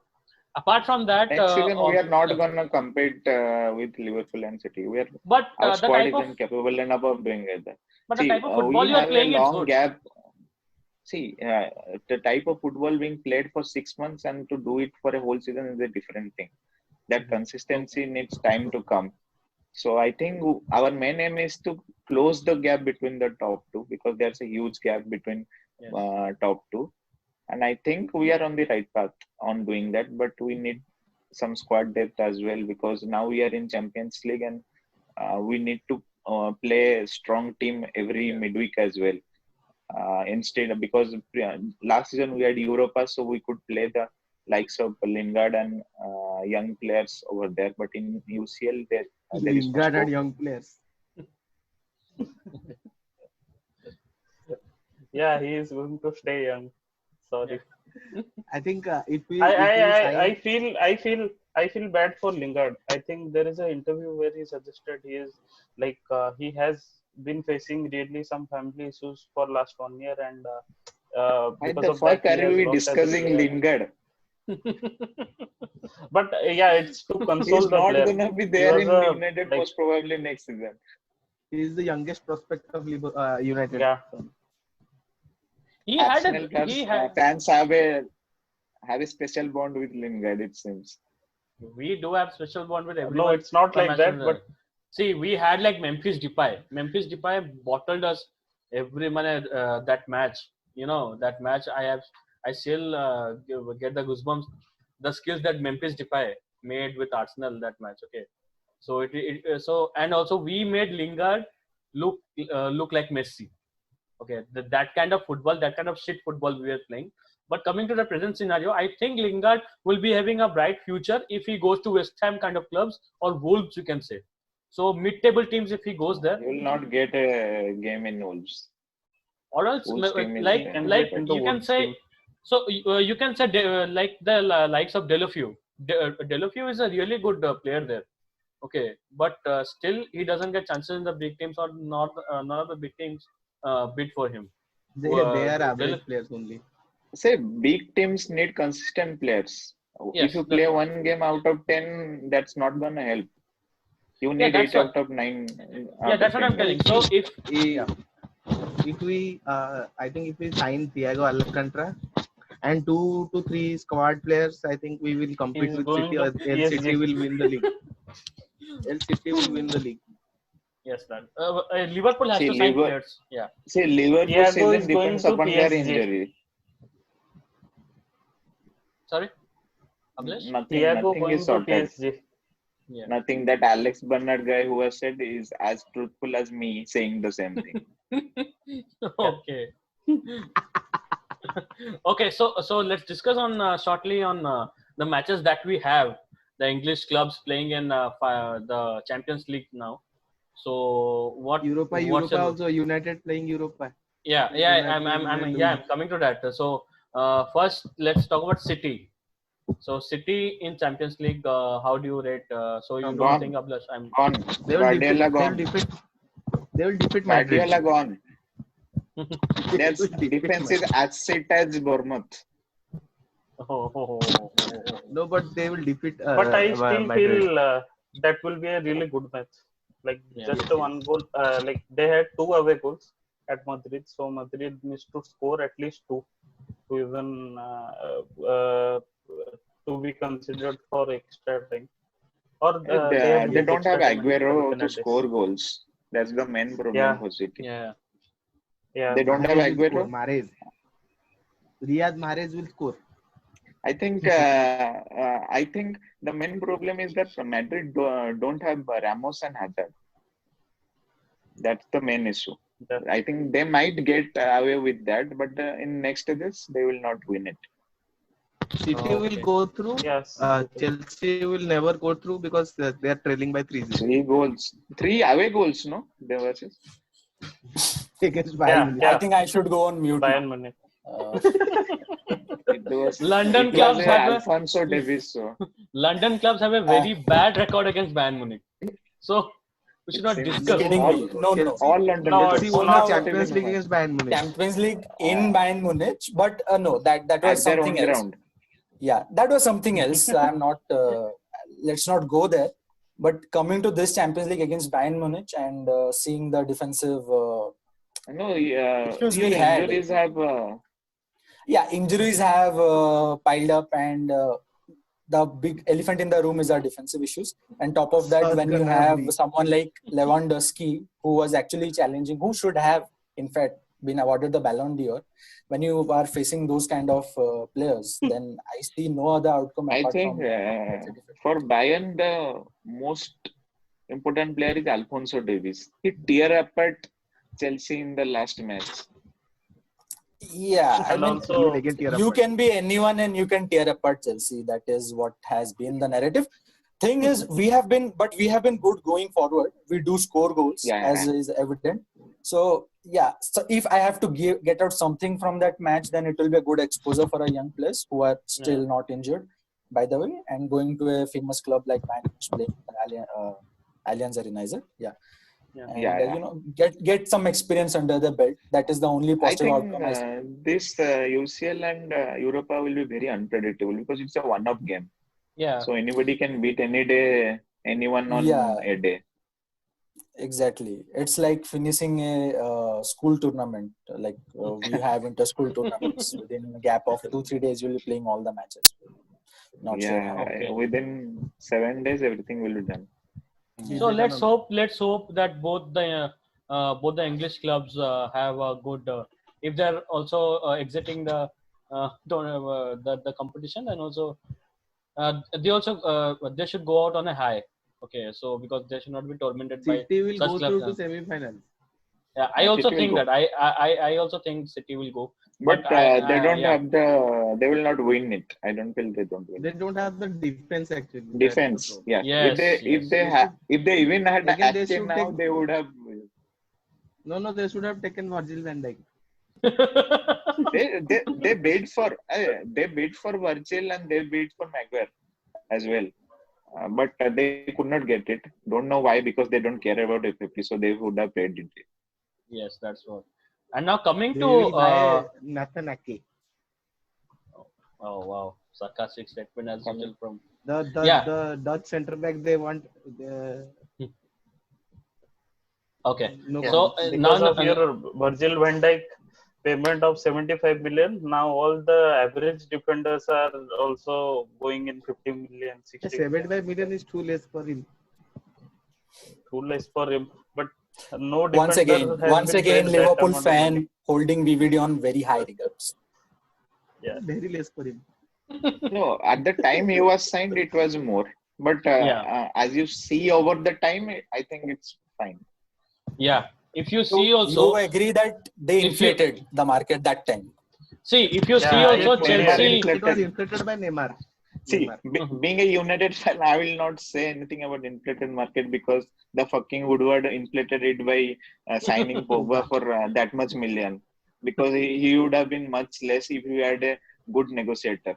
Apart from that, Next season, we are not yeah. gonna compete with Liverpool and City. But Our the squad type of isn't capable enough of doing it. but the See, type of we football you are have a playing is long good. gap. See, the type of football being played for 6 months and to do it for a whole season is a different thing. That consistency needs time to come. So I think our main aim is to close the gap between the top two, because there's a huge gap between Yes. top two. And I think we are on the right path on doing that, but we need some squad depth as well, because now we are in Champions League and we need to play a strong team every midweek as well. Instead of, because last season we had Europa, so we could play the likes of Lingard and young players over there. But in UCL, there is no Lingard and scope. young players. yeah, he is going to stay young. Sorry. I think if we I sign, I feel bad for Lingard. I think there is an interview where he suggested he is like he has been facing really some family issues for last 1 year, and Why because the of that fuck he are has we lost as a discussing player. Lingard? But yeah, it's to console He's the not player. gonna be He there was in a United like most probably next season. he is the youngest prospect of United. yeah. Arsenal He had fans have a special bond with Lingard, it seems. we do have special bond with No, everyone it's not from like that. Manchester. But See, we had like Memphis Depay. Memphis Depay bottled us every minute that match. You know that match. I still get the goosebumps. The skills that Memphis Depay made with Arsenal that match. Okay, so so and also we made Lingard look like Messi. Okay, that kind of football, that kind of shit football we were playing. But coming to the present scenario, I think Lingard will be having a bright future if he goes to West Ham kind of clubs or Wolves, you can say. So mid-table teams, if he goes there, You will not get a game in Wolves. or else Wolves team is like can like get into you can Wolves say, team. so you can say like the likes of Delafeu. Delafeu is a really good player there. Okay, but still he doesn't get chances in the big teams, or not none of the big teams bid for him. They are Delaf average players only. Say big teams need consistent players. If Yes, you play one game out of 10, that's not gonna help. You yeah, need that's 8 what, out of 9 yeah, out that's of what I'm 10 telling. games. So if Eh, yeah, If we, I think if we sign Thiago Alcantara and 2 to 3 squad players, I think we will compete He's with going City, to or else City PSG. will win the league. Else City will win the league. yes, that Liverpool has See, to sign players. Yeah, Liverpool Thiago is season going depends to upon their PSG. injury. sorry, Abhilash. Thiago Nothing is going to sorted. PSG. Yeah. Nothing. That Alex Bernard guy who has said is as truthful as me saying the same thing. Okay. Okay, so let's discuss on shortly on the matches that we have. The English clubs playing in the Champions League now. So Europa, what's Europa your also United playing Europa. I'm coming to that. So first let's talk about City. So City in Champions League, how do you rate? So you don't think Gone. Abhilash? I'm Gone. They will defeat. Guardiola They will gone. defeat. They will defeat Madrid. Guardiola gone. They Their will defeat defense is Madrid. as set as Bournemouth. No, but they will defeat But I still Madrid. feel that will be a really good match. Like Yeah. just a one goal. Like they had 2 away goals at Madrid, so Madrid needs to score at least 2 to even to be considered for extra time. Or they have They used don't have extra time and Aguero to penalties. score goals. That's the main problem Yeah, for City. yeah. yeah. They don't have Mahrez will score. Aguero. Mahrez. Riyad Mahrez will score. I think the main problem is that Madrid don't have Ramos and Hazard. That's the main issue. That, I think they might get away with that, but in next to this, they will not win it. City will Okay. go through. yes. Chelsea will never go through because they are trailing by 3-0 3 away goals, no? They versus. against Bayern Yeah, Munich. I yeah. think I should go on mute now. Bayern Munich. Uh, London It was clubs have a Alfonso Davies. So London clubs have a very bad record against Bayern Munich. So we should it not seems discuss. kidding all, me? No, no. all London. No, Chelsea it's won Now, the not. Champions League against Bayern Munich. Champions League in Uh, Bayern Munich, but no, that was at their something own else. ground. Yeah, that was something else. I'm not. Let's not go there. But coming to this Champions League against Bayern Munich and seeing the defensive No, issues your we had, injuries have. injuries have piled up, and the big elephant in the room is our defensive issues. And top of that, when you have someone like Lewandowski, who was actually challenging, who should have, in fact, been awarded the Ballon d'Or, when you are facing those kind of players, then I see no other outcome I apart think from for Bayern, the most important player is Alfonso Davies. He tear apart Chelsea in the last match. Yeah, I And mean, also, you can be anyone and you can tear apart Chelsea. That is what has been the narrative. Thing is, we have been good going forward. We do score goals, as is evident. So yeah, so if I have to get out something from that match, then it will be a good exposure for our young players who are still not injured, by the way, and going to a famous club like Bayern playing Allianz Arena, is it? Yeah. And get some experience under the belt. That is the only positive outcome I see. This UCL and Europa will be very unpredictable because it's a one-off game. Yeah. So anybody can beat anyone on a day. Exactly. It's like finishing a school tournament. Like we have inter-school tournaments. Within a gap of 2-3 days, you'll be playing all the matches. Not sure how. Okay. Within 7 days, everything will be done. So let's hope that both the English clubs have a good. If they're also exiting the competition, and also they should go out on a high. Okay, so because they should not be tormented by City will such go clubs. through to semi-finals. Yeah, I also City will think go. that. I also think City will go. But they don't Yeah. have the. They will not win it. I don't feel they don't win They it. don't have the defense actually. That's the Defense, problem. yeah. Yes. Yes. If they even had Again, they Ake should take. now, they would have. No, they should have taken Virgil van Dijk. They bid for Virgil and they bid for Maguire as well. But they could not get it. Don't know why, because they don't care about FFP, so they would have paid it. Yes, that's what. And now coming They to will buy Nathan Ake. oh wow, sarcastic statement as usual from yeah. The Dutch centre back they want. Okay, No Yeah, so comments. because of your Virgil van Dijk payment of 75 million, now all the average defenders are also going in 50 million, 60 million. 75 million is too less for him. Too less for him, but no defender Once has been again, paid that Liverpool amount of money. fan holding VVD on very high regards. Yeah. Very less for him. No, at the time he was signed, it was more. But as you see over the time, I think it's fine. Yeah, if you So see also, you agree that they if you- inflated the market that time. see if you see Yeah, also it- Chelsea. It was inflated by Neymar. See, Mhm. being a United fan, I will not say anything about inflated market because the fucking Woodward inflated it by signing Pogba for that much million. Because he would have been much less if he had a good negotiator.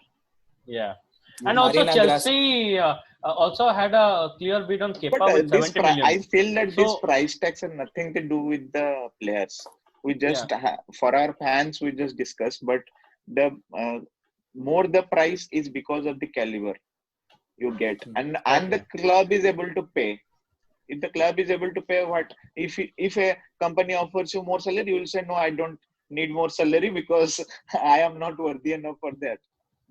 Yeah, and also Marina Chelsea also had a clear bid on But Kepa with 70 million. I feel that this So price tags have nothing to do with the players. We just for our fans, we just discuss. But the more the price is because of the caliber you get, and the club is able to pay. If the club is able to pay, what if a company offers you more salary, you will say no, I don't need more salary because I am not worthy enough for that.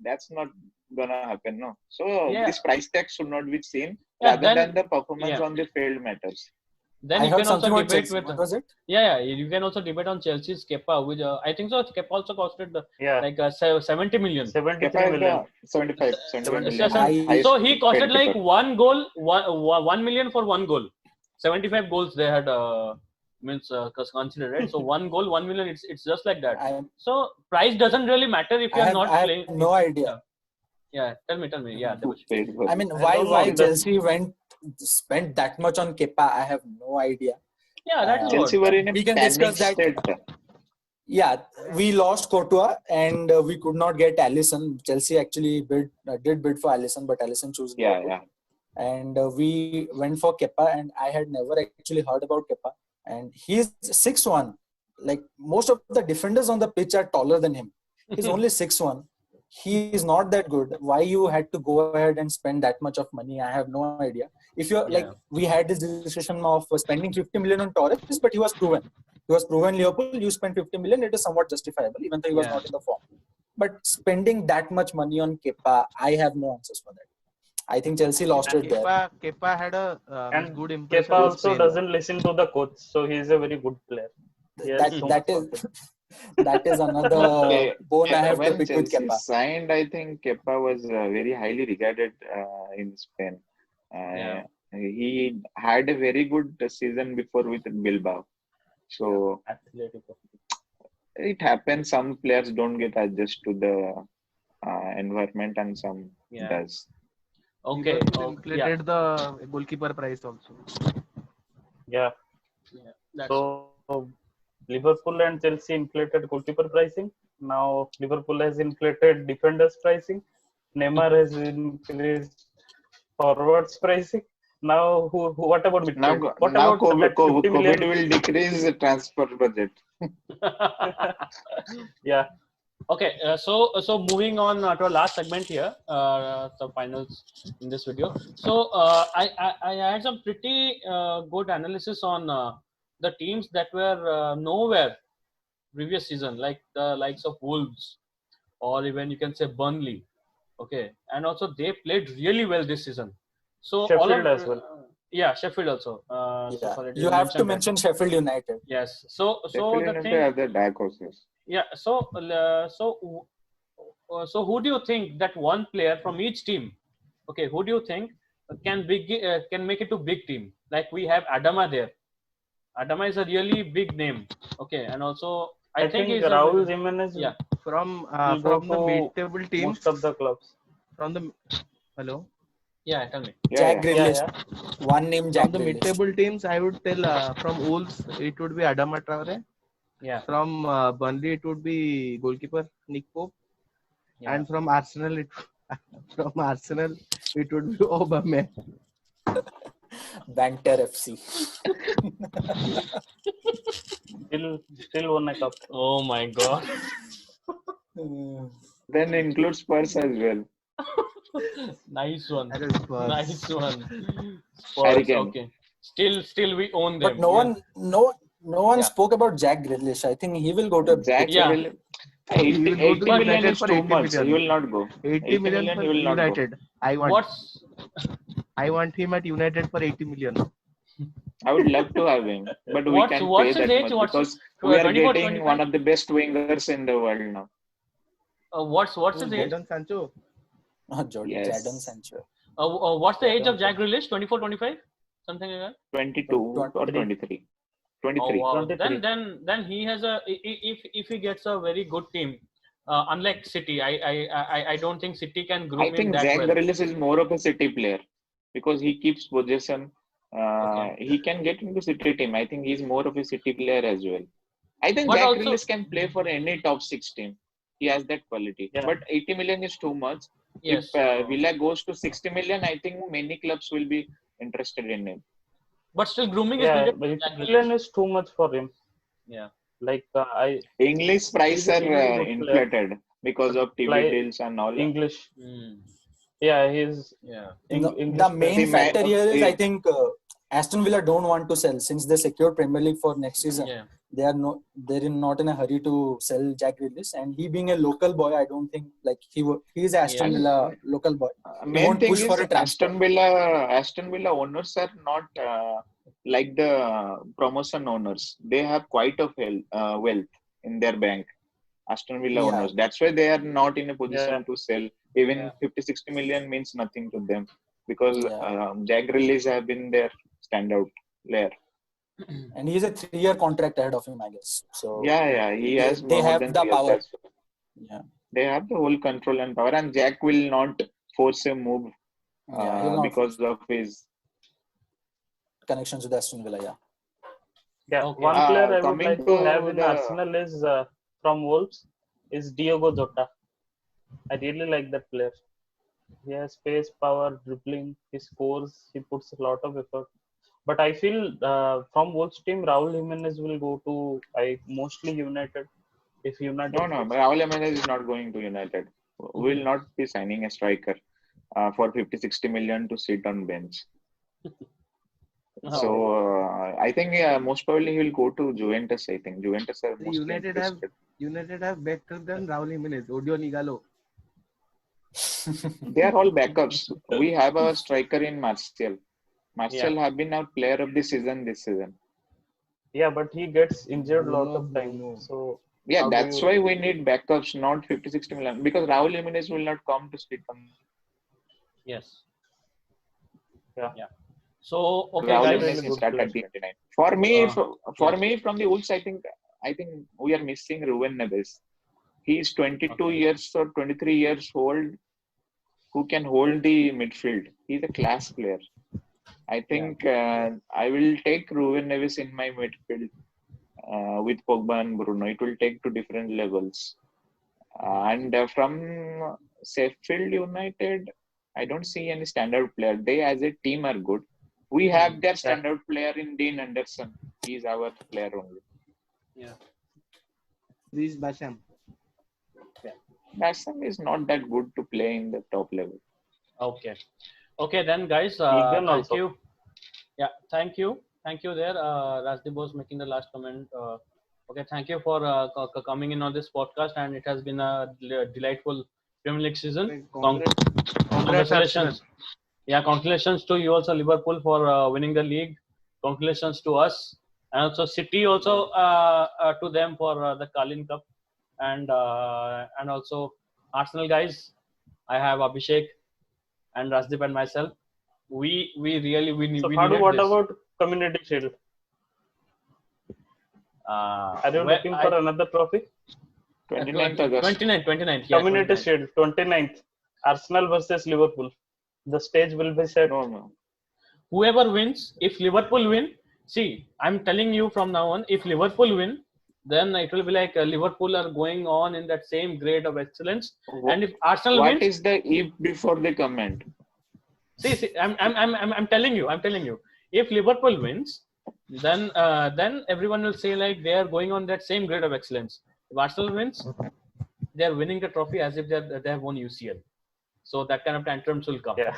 That's not gonna happen, no. So yeah, this price tag should not be seen yeah, rather than the performance yeah. on the field matters. Then I you heard can also something about debate Chelsea. with What was it? yeah, you can also debate on Chelsea's Kepa, which I think so. Kepa also costed Yeah, like 70 million. 73 Kepa is million. the 75 million I- So highest he paid costed like keeper. 1 million for one goal. 75 goals they had means considered, right? So one goal, 1 million. It's just like that. So price doesn't really matter if you are not I have playing. no idea. Yeah, tell me. Yeah, Who Debash. paid for I it? mean, I why don't know. Chelsea spent that much on Kepa? I have no idea. Yeah, that is Chelsea what. were in a We can panic discuss that. state. Yeah, we lost Courtois and we could not get Alisson. Chelsea actually did bid for Alisson, but Alisson chose Liverpool. Yeah. And we went for Kepa, and I had never actually heard about Kepa. And he's 6'1". Like most of the defenders on the pitch are taller than him. He's only 6'1". He is not that good. Why you had to go ahead and spend that much of money? I have no idea. If you're like, we had this decision of spending 50 million on Torres, but he was proven. He was proven Liverpool. You spent 50 million, it is somewhat justifiable, even though he was not in the form. But spending that much money on Kepa, I have no answers for that. I think Chelsea lost it there. Kepa had a And good impression. Kepa also doesn't listen to the coach, so he is a very good player. That is another bone I have to when pick with Chelsea Kepa. signed, I think Kepa was very highly regarded in Spain. He had a very good season before with Bilbao. So it happens. Some players don't get adjusted to the environment, and some does. Okay. Inflated the goalkeeper price also. Yeah. So Liverpool and Chelsea inflated goalkeeper pricing. Now Liverpool has inflated defenders pricing. Neymar has increased forwards pricing. Now what about midfield? Now COVID will decrease the transfer budget. Yeah. Okay. So moving on to our last segment here, the finals in this video. So I had some pretty good analysis on the teams that were nowhere previous season, like the likes of Wolves, or even you can say Burnley. Okay, and also they played really well this season. So Sheffield as well. Yeah, Sheffield also. Yeah. Sorry, You have to mention Sheffield United. Yes. So Sheffield the United thing. are the dark horses. Yeah. So who do you think that one player from each team? Okay, who do you think can make it to big team? Like we have Adama there. Adama is a really big name. Okay, and also I think think he's Raul Jimenez yeah. From will go the to mid-table teams, most of the clubs. from the hello, Yeah, tell me. Jack Yeah. Yeah, Grealish. yeah. One name, from Jack the Grealish. mid-table teams, I would tell from Wolves it would be Adama Traore. Yeah, From Burnley it would be goalkeeper Nick Pope, yeah. and from Arsenal from Arsenal it would be Aubameyang. Banter FC. Still won a cup. Oh my God. Then includes Spurs as well. Nice one. That is Spurs. Nice one. Harry Spurs. Kane. Okay. Still we own them. But no one Yeah. spoke about Jack Grealish. I think he will go to a big Jack team. Yeah. will. He 80, will go to 80 million United is for too 80 much. He million. will not go. 80 million 80 for million, he will not go. United. What's I want him at United for 80 million. I would love to have him, but we can't pay what's his that age? much What's because we are 24, getting 25? one of the best wingers in the world now. What's his age? Jadon Sancho. Jadon Yes, Sancho. What's the age Jadon of Jack Grealish? 24, 25? Something like that. 22 or 23. 23. Oh 23. wow. 23. Then he has if he gets a very good team. Unlike City, I don't think City can I groom him think that Jack well. Grealish is more of a City player because he keeps possession. Okay. He can get into City team. I think he's more of a City player as well. I think But Jack also Grealish can play for any top six team. He has that quality. Yeah. But 80 million is too much. If yes. Villa goes to 60 million, I think many clubs will be interested in him. But still grooming is Yeah, needed but for 80 Jack million Grealish. is too much for him. Yeah. Like English price are he's a good player. inflated because of TV Like deals and all. English. Mm. Yeah, he's Yeah. The English player. main See, factor here is I eh, think Aston Villa don't want to sell since they secured Premier League for next season. Yeah. They're not in a hurry to sell Jack Grealish, and he being a local boy, I don't think like he's Aston Yes. Villa local boy. He main won't thing push is for a transfer. Aston Villa owners are not like the promotion owners. They have quite of wealth in their bank. Aston Villa Yeah, owners. That's why they are not in a Yeah, position to sell. Even Yeah. 50-60 million means nothing to them because yeah, Jack Grealish have been their standout player. and he's a 3-year contract ahead of him, I guess. So Yeah, he has they more have than the 3 years. power. That's Yeah, they have the whole control and power, and Jack will not force a move yeah, he'll not because force of his connections with Aston Villa. Yeah, yeah. Okay. One player I would coming like to to have in the Arsenal is from Wolves is Diogo Jota. I really like that player. He has pace, power, dribbling. He scores. He puts a lot of effort. But I feel from Wolves team, Raul Jimenez will go to mostly United. If United no, gets Raul Jimenez is not going to United. We will not be signing a striker for 50-60 million to sit on bench. So Oh, I think most probably he will go to Juventus. I think Juventus are mostly interested. United have better than Raul Jimenez, Odion Igalo. They are all backups. We have a striker in Martial. yeah. Martial have been our player of the season this season. yeah, but he gets injured a lot Bruno, of time. Bruno. So Yeah, how do that's you? why we need backups, not 50-60 million. Because Raul Jimenez will not come to sit on. Yes. Yeah, Yeah. So okay, Raul he's a guys. Jimenez really can good start player. at the 29. For me, for Yeah. me from the Wolves, I think we are missing Ruben Neves. He is 22 Okay. years or 23 years old who can hold the midfield. He's a class player. I think I will take Ruben Neves in my midfield with Pogba and Bruno. It will take to different levels. And from Sheffield United, I don't see any standout player. They as a team are good. We have their Yeah, standout player in Dean Anderson. He's our player only. Yeah. Reece Basham. Bassam is not that good to play in the top level. Okay. Okay, then guys, Egan thank also. you. Yeah, thank you. Thank you there. Rajdeep was making the last comment. Okay, thank you for coming in on this podcast, and it has been a delightful Premier League season. Congrats, Congratulations. Yeah, congratulations to you also, Liverpool, for winning the league. Congratulations to us, and also City also to them for the Carling Cup, and also Arsenal guys. I have Abhishek and Rajdeep and myself. We really we So we Khadu, needed what this. about Community Shield? Are you looking for another trophy? 29th August. 29th. Yeah, Community 29th. Shield, 29th. Arsenal versus Liverpool. The stage will be set. No. Whoever wins, if Liverpool win, see, I'm telling you from now on, if Liverpool win, then it will be like Liverpool are going on in that same grade of excellence. And if Arsenal What wins, is the if before the comment? see, I'm telling you, if Liverpool wins, then everyone will say like they are going on that same grade of excellence. If Arsenal wins, they are winning the trophy as if they have won UCL. So that kind of tantrums will come. Yeah.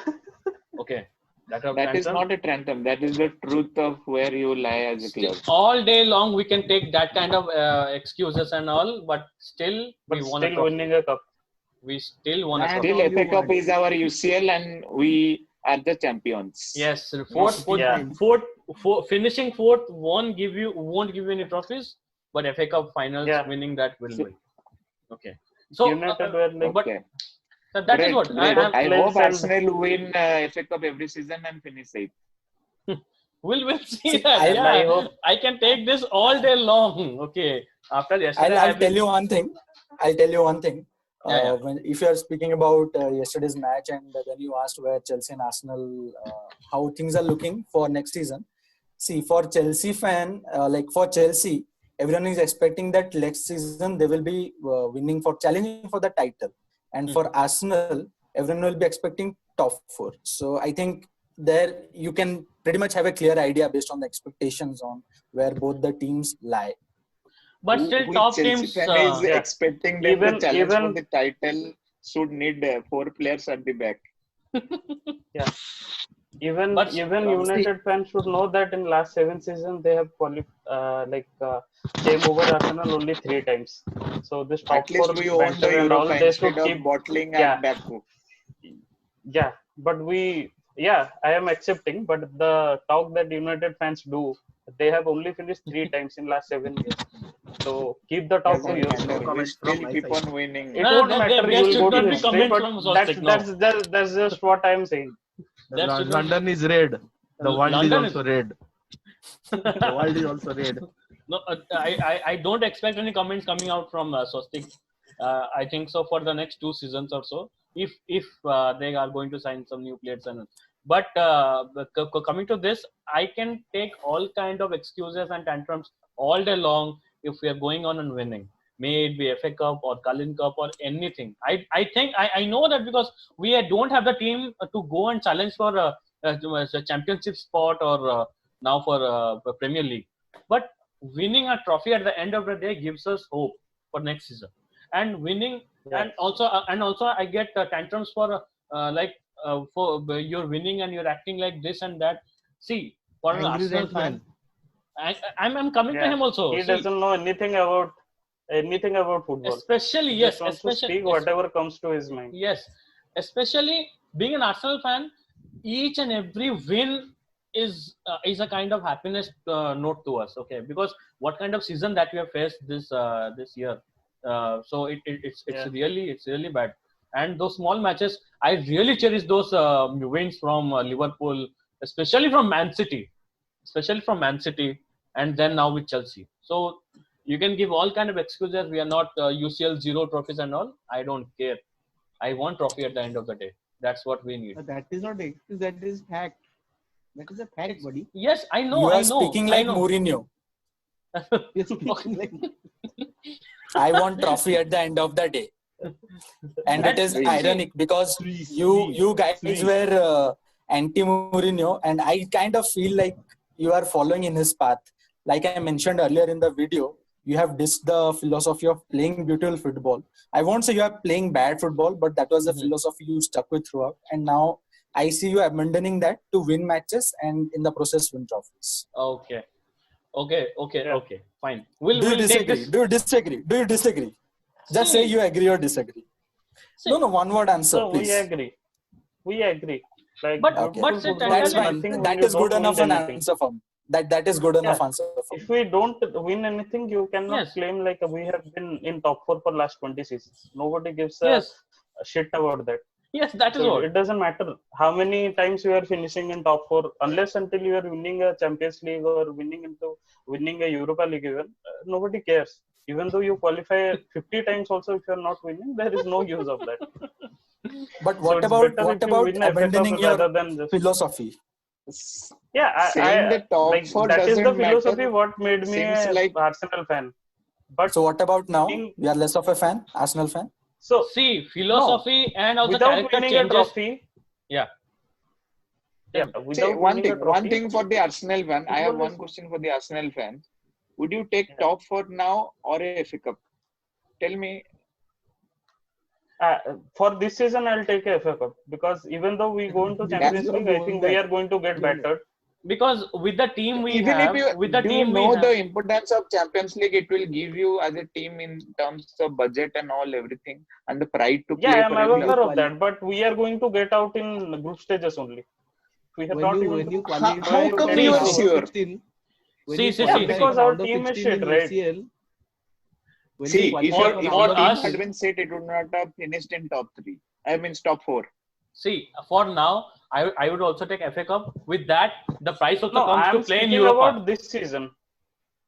Okay. That is not a tantrum. That is the truth of where you lie as a club. All day long we can take that kind of excuses and all, but still we won a Still trophy. winning a cup. We still won a That's trophy. Still, all you FA Cup want. is our UCL and we are the champions. Yes, Yeah. finishing fourth won't give you any trophies, but FA Cup finals winning that will win. Okay. So United were like, but Okay. that is what Great. I hope Place and- Arsenal win FA Cup every season and finish eighth. we'll see See, that. I- I hope I can take this all day long. Okay. After yesterday, I'll tell you one thing. Yeah. If you are speaking about yesterday's match and then you asked where Chelsea and Arsenal, how things are looking for next season. See, for Chelsea fan, for Chelsea, everyone is expecting that next season they will be challenging for the title. And for Arsenal, everyone will be expecting top 4. So I think there you can pretty much have a clear idea based on the expectations on where both the teams lie. But still, Which top Chelsea teams. fan is expecting them to challenge for the title should need 4 players at the back. Yeah. Even But- United fans should know that in last 7 seasons they have came over Arsenal only 3 times. So this top At least 4 we own the banter and all Europa they instead should of keep. bottling Yeah. at Baku. Yeah, but I am accepting. But the talk that United fans do, they have only finished 3 times in last 7 years. So keep the talk to Doesn't yourself. matter. We Comments still from my keep side. on winning. It No, won't there matter. should You will go not to be history, comments but from Swastic, that's just what I am saying. That should not- London is red. The world London is also red. The world is also red. No, I don't expect any comments coming out from Swastik. I think so for the next 2 seasons or so, if they are going to sign some new players but coming to this, I can take all kind of excuses and tantrums all day long if we are going on and winning. May it be FA Cup or Carling Cup or anything. I think I know that because we don't have the team to go and challenge for a championship spot or now for Premier League. But winning a trophy at the end of the day gives us hope for next season. And winning, and also I get tantrums for for you're winning and you're acting like this and that. See, for an Angry Arsenal red man. fan, I'm coming to him also. He See, doesn't know anything about football. especially He yes, just wants to especially speak whatever comes to his mind. yes, especially being an Arsenal fan, each and every win is a kind of happiness note to us. Okay, because what kind of season that we have faced this year, so it's really bad. And those small matches, I really cherish those wins from Liverpool, especially from Man City, and then now with Chelsea. So you can give all kind of excuses. We are not UCL 0 trophies and all. I don't care. I want trophy at the end of the day. That's what we need. But that is not excuse. That is fact. That is a fact, buddy. Yes, I know. You are I know. speaking I like know. Mourinho. You're speaking like I want trophy at the end of the day. And it is That's ironic because you guys were anti-Mourinho, and I kind of feel like you are following in his path. Like I mentioned earlier in the video, you have dissed the philosophy of playing beautiful football. I won't say you are playing bad football, but that was the philosophy you stuck with throughout. And now I see you abandoning that to win matches and in the process win trophies. Okay. Fine. Do We'll you take disagree? this. Do you disagree? Just say you agree or disagree. No, one word answer, So please. we agree. Like, But- Okay. but say That's Totally fine. nothing when That you is good don't enough win an anything. answer for me. That is good enough answer for me. If we don't win anything, you cannot Yes. claim like we have been in top 4 for last 20 seasons. Nobody gives a Yes. shit about that. Yes, that is So what. it doesn't matter how many times you are finishing in top four, unless until you are winning a Champions League or winning a Europa League even, nobody cares. Even though you qualify 50 times also, if you are not winning, there is no use of that. But So it's better if you win a FA Cup abandoning your rather than just philosophy? S- yeah. Saying I the top like four that is the doesn't philosophy matter what made me seems a like Arsenal fan. But So what about now? being You are less of a fan, Arsenal fan? so See, no, philosophy and also without character winning a changes. trophy, Yeah. yeah, say without one winning a thing. One trophy, thing for the Arsenal fan. I have football one is question for the Arsenal fan. Would you take yeah. top four now or a FA Cup? Tell me. For this season, I'll take a FA Cup because even though we go into Because That Champions you have League, I won think we that. are going to get Then battered. Because with the team we even if have, you with the do you team we know have, the importance of Champions League, it will give you as a team in terms of budget and all everything, and the pride to Yeah, play I'm for a when you club. aware of quali- that, but we are going to get out in group stages only. We are when not you even when you How qualify going to come for get you the are see, round see, of sure? 16, when see, you see, yeah, see, qualify see. for because our round of team is 16 shit, in right? UCL, when you See, if qualify your for if round your For of team us, had 16, been set, it would not have finished in top three. I mean, top four. see, for now, I would also take FA Cup. With that, the price also No, comes to I'm play in speaking Europa. about this season,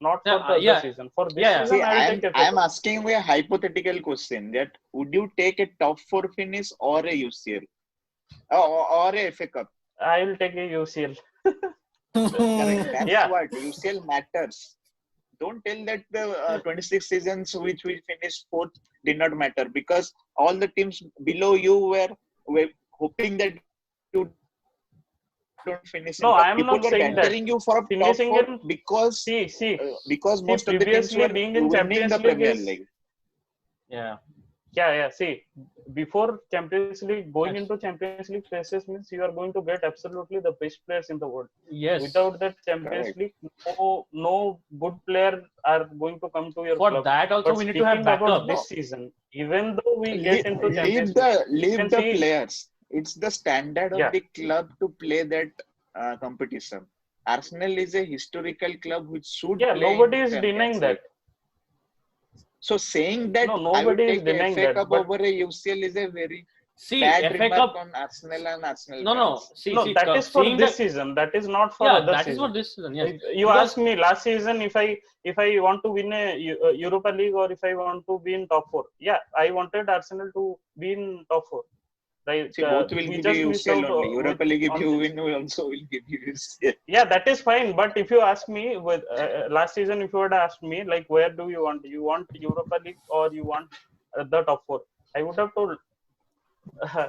not Yeah, for the other yeah, season. For this yeah, season, See, I will I take am FA I am Cup. asking you a hypothetical question that would you take a top four finish or a UCL or a FA Cup? I will take a UCL. Correct. But That's Yeah, what UCL matters. Don't tell that the 26 seasons which we finished fourth did not matter because all the teams below you were hoping that you don't finish in top. People were bantering you for no, a I top am not four saying that. because Finishing in because see, most of the teams were previously being winning in the Premier Champions League League. is yeah. yeah. See, before Champions League, going Yes, into Champions League phases means you are going to get absolutely the best players in the world. yes. Without that Champions Correct. League, no good player are going to come to your For club. that also But we need to have speaking about backup. this No, season, even though we get leave, into Champions League, you leave can the see players. It's the standard of yeah, the club to play that competition. Arsenal is a historical club which should yeah. play Nobody in is Champions denying that. League. So saying that No, I would nobody is take a denying FA that. Cup But over a UCL is a very See, bad FA remark Cup. on Arsenal and Arsenal No, no. fans. See, no, see, that is for seeing this that. season. That is not for Yeah, other that is for season. this season. Yes, You because asked me last season if I want to win a Europa League or if I want to be in top four. Yeah, I wanted Arsenal to be in top four. Right, See, both will we give just you missed UCL out only. with Europa League, if on you this. win, will also will give you UCL. Yeah, that is fine. But if you ask me with last season, if you had asked me like where do you want Europa League or you want the top four, I would have told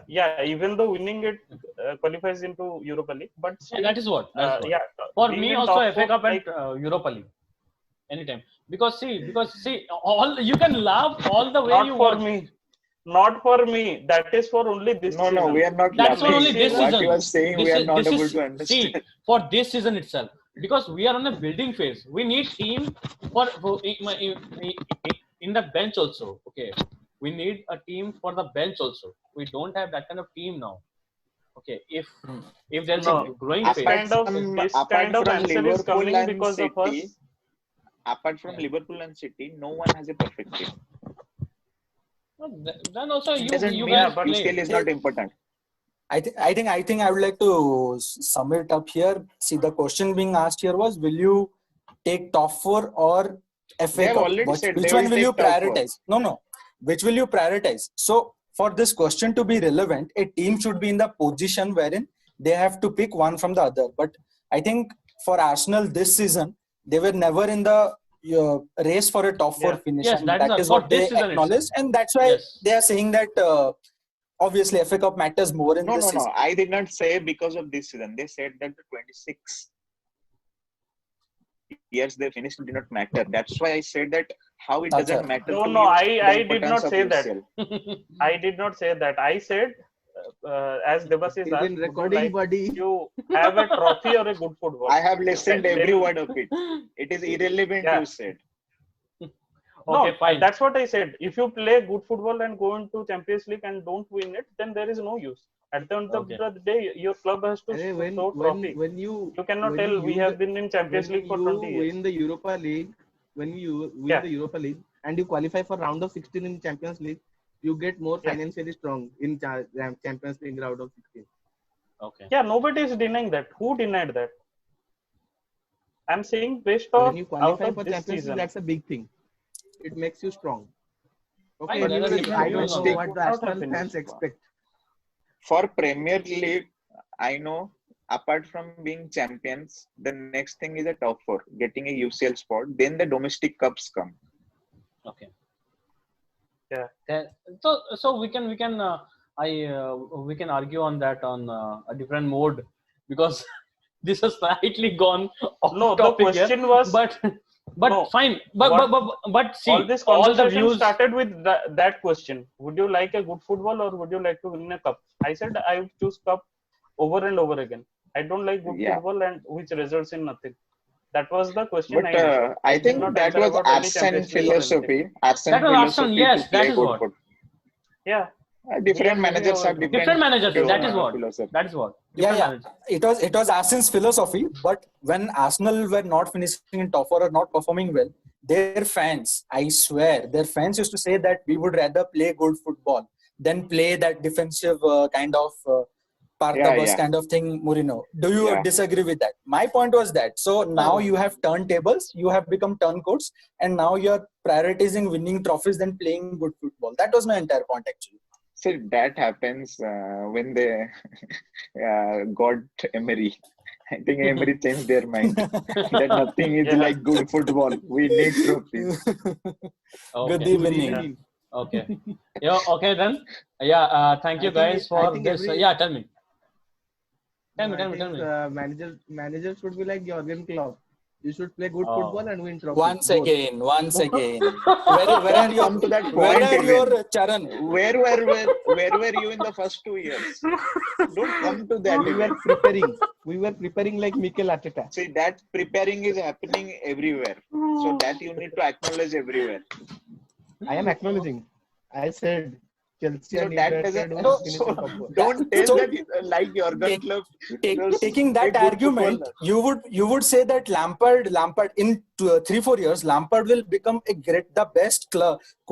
yeah. Even though winning it qualifies into Europa League, but yeah, still, that is what. That is what. yeah, For being me, in also top FA four, Cup and like Europa League anytime. Because see, all you can laugh all the way not you for want. me, not for me. That is for only this No, no, season. we are not That's for Next only laughing. this season, What you season. are saying, we are not This able is to see understand. for this season itself because we are on a building phase. We need team for in the bench also. Okay, we need a team for the bench also. We don't have that kind of team now. Okay, if there's a no, growing phase, this kind Apart of from answer is Liverpool coming and because of City, us. apart from yeah. Liverpool and City, no one has a perfect team. Then also It doesn't you mean Yeah, guys but play. UCL is not important. I think I would like to sum it up here. See, the question being asked here was, will you take top four or They FA have Cup? already said Which they one will will you take top four. prioritize? No, no. Which will you prioritize? So, for this question to be relevant, a team should be in the position wherein they have to pick one from the other. But I think for Arsenal this season, they were never in the race for a top four yeah, finish, Yes, and that is that is for what this they season itself. acknowledge, and that's why Yes. they are saying that. Obviously, FA Cup matters more in No, this no, no. season. I did not say because of this season. They said that the 26 years they finished did not matter. That's why I said that how it Acha. doesn't matter no, to no, you the I did importance not of say that. UCL. I did not say that. I said, as Debasish he's asked, in would you recording, like buddy. to have a trophy or a good football? I have listened every Then word of it. It is irrelevant, yeah, you said. Okay, no, fine. that's what I said. If you play good football and go into Champions League and don't win it, then there is no use. At the end of Okay. the day, your club has to And show trophy. You cannot tell we have been in Champions when League for you 20 win years. the Europa League, when you win Yeah, the Europa League and you qualify for round of 16 in Champions League, you get more Yeah. financially strong in Champions League round of 16. Okay. Yeah, nobody is denying that. Who denied that? I'm saying based When on you out qualify of for this Champions League, season. that's a big thing. It makes you strong. Okay, Fine, there are anyways, different I views don't on know that. what the Not have Arsenal finished. fans expect. For Premier League, I know apart from being champions, the next thing is a top four, getting a UCL spot. Then the domestic cups come. Okay. Yeah. So we can we can argue on that on a different mode because this has slightly gone off No, the topic here. question was But no. fine. What But see, all this all the conversation views. started with that question. Would you like a good football or would you like to win a cup? I said I would choose cup over and over again. I don't like good Yeah. football and which results in nothing. That was the question But I answered. I I did think not that answer was about any Arsene Champions League or anything. philosophy. That Arsene was Arsenal. philosophy Yes, to that play is good what. football. Yeah. Different Maybe managers I have was wrong. Different managers. That is what. philosophy. That is what. Yeah, Different yeah. managers. It was Arsenal's philosophy, but when Arsenal were not finishing in top four or not performing well, their fans, I swear, their fans used to say that we would rather play good football than play that defensive kind of park the Yeah, bus yeah, kind of thing, Mourinho. Do you yeah. disagree with that? My point was that. So now you have turntables, you have become turncoats, and now you're prioritizing winning trophies than playing good football. That was my entire point, actually. So that happens when they got Emery. I think Emery changed their mind that nothing is Yeah. like good football. We need trophies. Good Okay. evening. Okay. Yeah. Okay then. Yeah. Thank you guys I for think this. every Yeah. Tell me. no, I Tell think me. manager should be like Jurgen Klopp. You should play good Oh. football and win trophies. Once both. again. Where are Don't your come to that where point are your even. Charan? Where were you in the first 2 years? Don't come to that We were even. preparing. We were preparing like Mikel Arteta. See, that preparing is happening everywhere. So that you need to acknowledge everywhere. I am acknowledging. I said Chelsea So and that United doesn't. will finish So in top four. don't tell So that like Jurgen Klopp. Just taking play that good argument, football. you would say that Lampard in 3-4 years, Lampard will become the best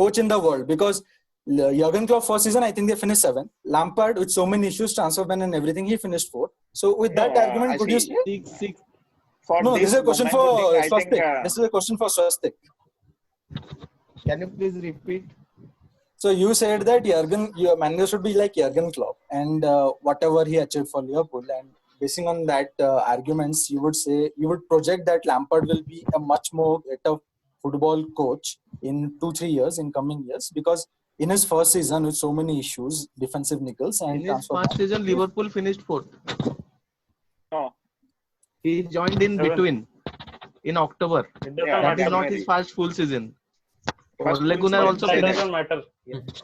coach in the world because Jurgen Klopp first season, I think they finished 7th. Lampard with so many issues, transfer ban and everything, he finished 4th. So with No, that argument, I could you see. say? Six. For No, this is this a question momentum for thing, I think. Swastik. This is a question for Swastik. Can you please repeat? So you said that your manager should be like Jurgen Klopp and whatever he achieved for Liverpool, and basing on that arguments, you would project that Lampard will be a much more better football coach in 2-3 years, in coming years, because in his first season with so many issues, defensive niggles In and his transfer first ban, season, Liverpool finished 4th. No, He joined in Seven. between in October. It yeah, doesn't That is matter. not his first full season. First Ole full Gunnar season. also Say That that. finished. doesn't matter.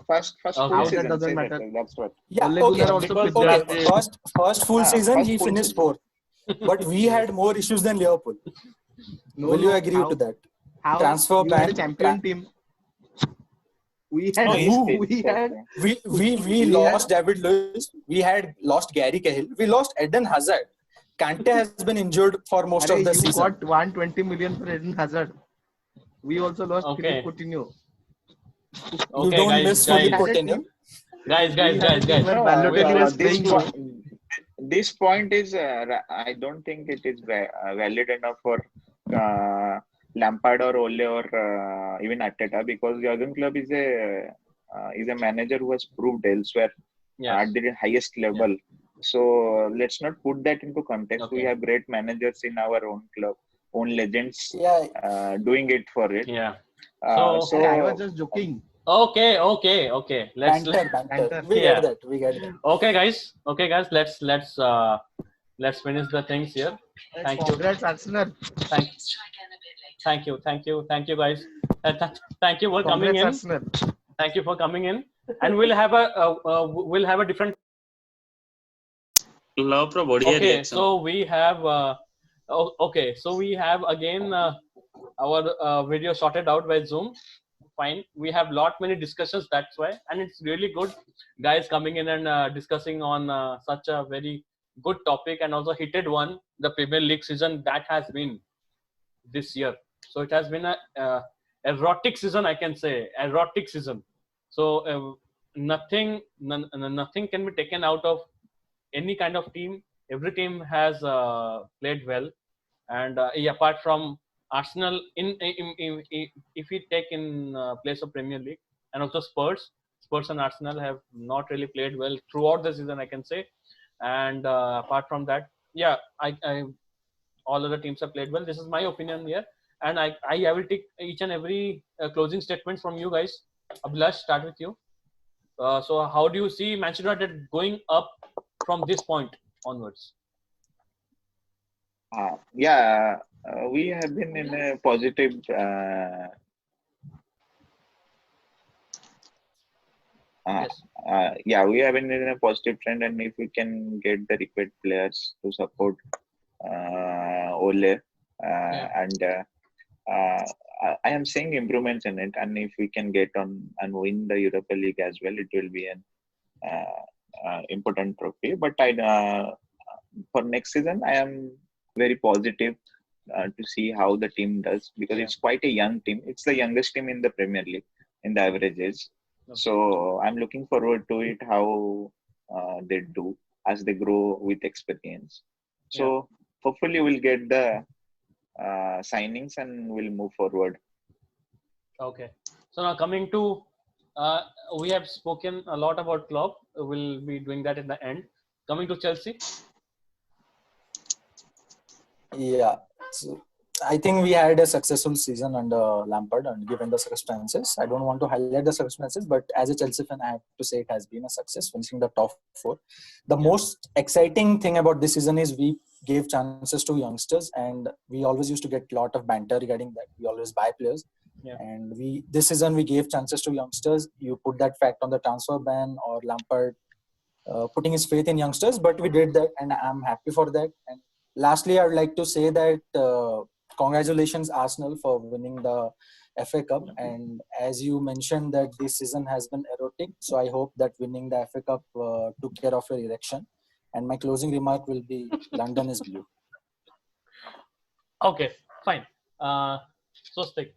First Okay. full How that season. doesn't Say that. matter? yeah, Ole okay, Gunnar also Because okay. finished. First full season First he full finished season. 4th, but we had more issues than Liverpool. Will you agree to that? How Transfer you had a ban. champion team. We had No, Who? we had We we lost had David Lewis. We had lost Gary Cahill. We lost Eden Hazard. Kante has been injured for most of the you season. got 120 million for Eden Hazard. We also lost Okay. Philippe Coutinho. You Okay, don't miss We Philippe had a Coutinho. team. guys. We had a team where No, Balotelli was this playing good. this point is I don't think it is valid enough for Lampard or Ole or even Arteta, because Jurgen Klopp is a manager who has proved elsewhere Yes. at the highest level. So let's not put that into context. Okay. We have great managers in our own club, own legends Yeah, doing it for it. Yeah. So I was just joking. Okay. Let's banter. We Yeah. get that. We get that. Okay, guys. Let's finish the things here. Thank you. Congrats, Arsenal. Thank you, guys. Thank you for coming Congrats, in. Arsenal. Thank you for coming in, and we'll have a different. Love pro बढ़िया Okay, reaction. so we have again our video sorted out by Zoom. Fine, we have many discussions, that's why, and it's really good guys coming in and discussing on such a very good topic and also heated one, the Premier League season that has been this year. So it has been a erotic season, I can say, erotic season. So nothing can be taken out of any kind of team. Every team has played well, and yeah, apart from Arsenal, if we take in place of Premier League, and also Spurs and Arsenal have not really played well throughout the season, I can say. And apart from that, yeah, I all other teams have played well. This is my opinion here, and I will take each and every closing statements from you guys. Abhilash, start with you. So how do you see Manchester United going up from this point onwards? Yeah, we have been in a positive. Yes. Yeah, we have been in a positive trend, and if we can get the required players to support Ole, and I am seeing improvements in it, and if we can get on and win the Europa League as well, it will be an important trophy. But for next season, I am very positive to see how the team does, because it's quite a young team. It's the youngest team in the Premier League in the average age. So I'm looking forward to it, how they do as they grow with experience. So hopefully we'll get the signings and we'll move forward. Okay. So now coming to, we have spoken a lot about Klopp. We'll be doing that in the end. Coming to Chelsea. Yeah. So I think we had a successful season under Lampard, and given the circumstances, I don't want to highlight the circumstances, but as a Chelsea fan, I have to say it has been a success, finishing the top four. The most exciting thing about this season is we gave chances to youngsters, and we always used to get a lot of banter regarding that. We always buy players, and this season we gave chances to youngsters. You put that fact on the transfer ban or Lampard putting his faith in youngsters, but we did that, and I'm happy for that. And lastly, I would like to say that congratulations Arsenal for winning the FA Cup. And as you mentioned that this season has been erotic, so I hope that winning the FA Cup took care of your erection. And my closing remark will be London is blue. Okay, fine. Swastik.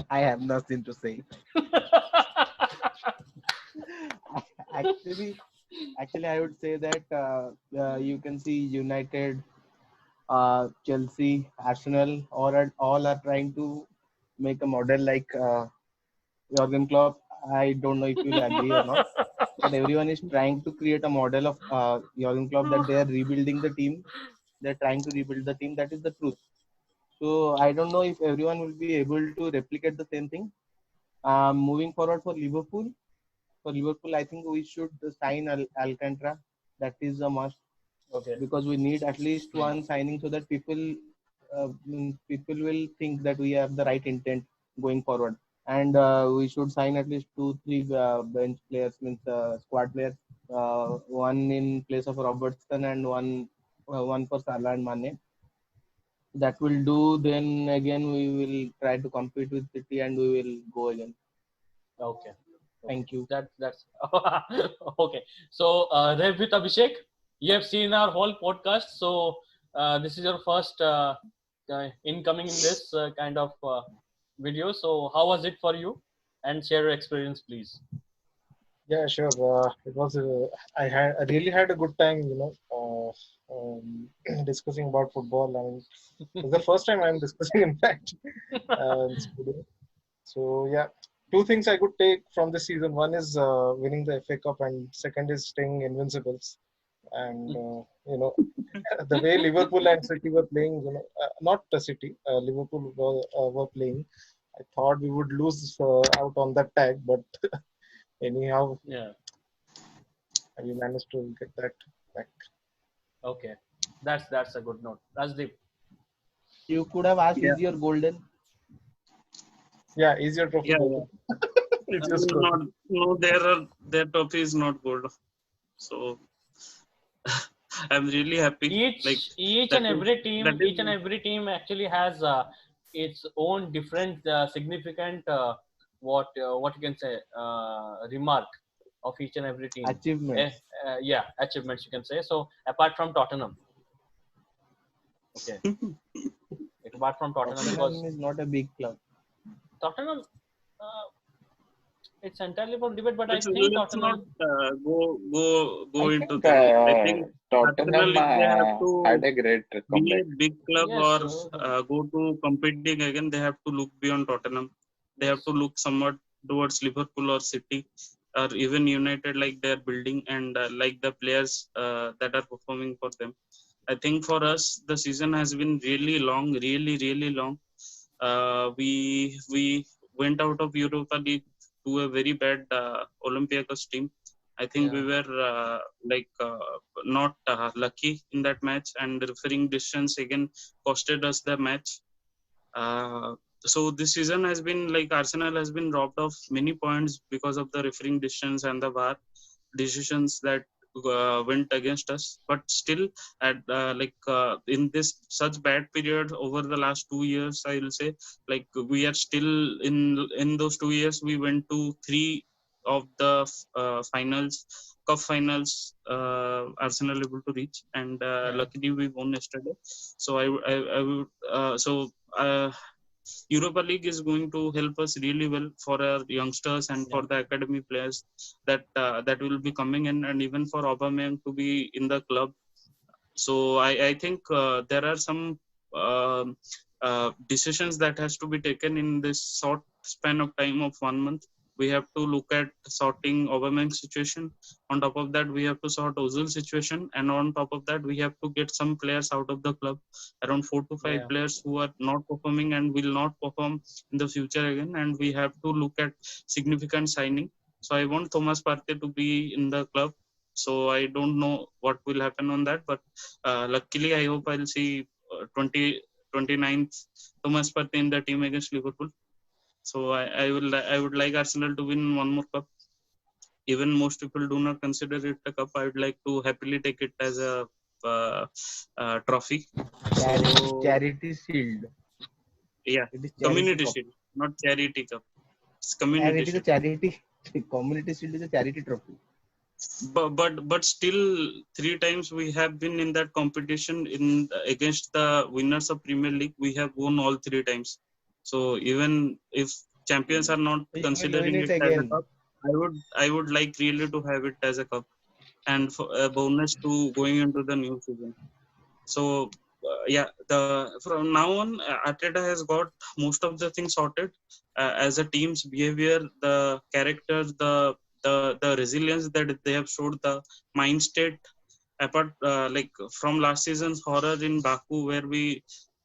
I have nothing to say. Actually, I would say that you can see United, Chelsea, Arsenal, all are trying to make a model like Jurgen Klopp. I don't know if you'll agree or not, but everyone is trying to create a model of Jurgen Klopp, that they are rebuilding the team. They're trying to rebuild the team. That is the truth. So I don't know if everyone will be able to replicate the same thing. Moving forward for Liverpool, I think we should sign Alcantara. That is a must. Okay. Because we need at least one signing, so that people will think that we have the right intent going forward. And we should sign at least 2-3 bench players, means squad players. One in place of Robertson and one for Salah and Mane. That will do. Then again, we will try to compete with City, and we will go again. Okay. Thank you. That's okay. So Rev with Abhishek, you have seen our whole podcast. So this is your first incoming in this kind of video. So how was it for you? And share your experience, please. Yeah, sure. It was. I really had a good time. Discussing about football. I mean, it's the first time I'm discussing. In fact, this video. So yeah, two things I could take from this season. One is winning the FA Cup, and second is staying invincibles. And the way Liverpool and City were playing, not the City, Liverpool were playing. I thought we would lose out on that tag, but anyhow, we managed to get that back. Okay, that's a good note. Rajdeep. You could have asked, is your golden? Yeah, is your trophy golden? It's just no, their trophy is not gold. So I'm really happy. Each and every team actually has its own different significant what you can say remark of each and every team. Achievements. Achievements you can say. So apart from Tottenham, okay. Apart from Tottenham, because is not a big club. Tottenham, Uh, it's entirely for debate, but I think Let's not Tottenham. go I into think them. I think Arsenal, Tottenham if they have had to a great be comeback. a big club Yes, or go to competing again, they have to look beyond Tottenham. They have to yes, look somewhat towards Liverpool or City or even United, like they're building and like the players that are performing for them. I think for us, the season has been really long, really, really long. We went out of Europa League to a very bad Olympiacos team. I think we yeah, were not lucky in that match, and the refereeing decisions again costed us the match. Uh, so this season has been like Arsenal has been robbed of many points because of the refereeing decisions and the VAR decisions that went against us. But still, at in this such bad period over the last 2 years, I will say, like we are still in those 2 years. We went to three of the finals, cup finals. Arsenal able to reach, and yeah, luckily we won yesterday. So I would Europa League is going to help us really well for our youngsters and for yeah, the academy players that will be coming in, and even for Aubameyang to be in the club. So I think there are some decisions that has to be taken in this short span of time of 1 month. We have to look at sorting Aubameyang's situation. On top of that, we have to sort Ozil's situation, and on top of that, we have to get some players out of the club, around 4 to 5 yeah. players who are not performing and will not perform in the future again. And we have to look at significant signing. So I want Thomas Partey to be in the club. So I don't know what will happen on that, but luckily, I hope I'll see 29th Thomas Partey in the team against Liverpool. So I would like Arsenal to win one more cup. Even most people do not consider it a cup. I would like to happily take it as a uh, trophy. So Charity Shield. yeah, It is Charity community Cup. shield, not charity cup. It's community And it is a shield. charity. Community Shield is a charity trophy. But still, 3 times we have been in that competition in against the winners of Premier League. We have won all 3 times. So even if champions are not We will win considering it it as a again. cup, I would like really to have it as a cup, and for a bonus to going into the new season. So yeah, the from now on, Arteta has got most of the things sorted, as a team's behavior, the character, the resilience that they have showed, the mind state. Apart like from last season's horror in Baku, where we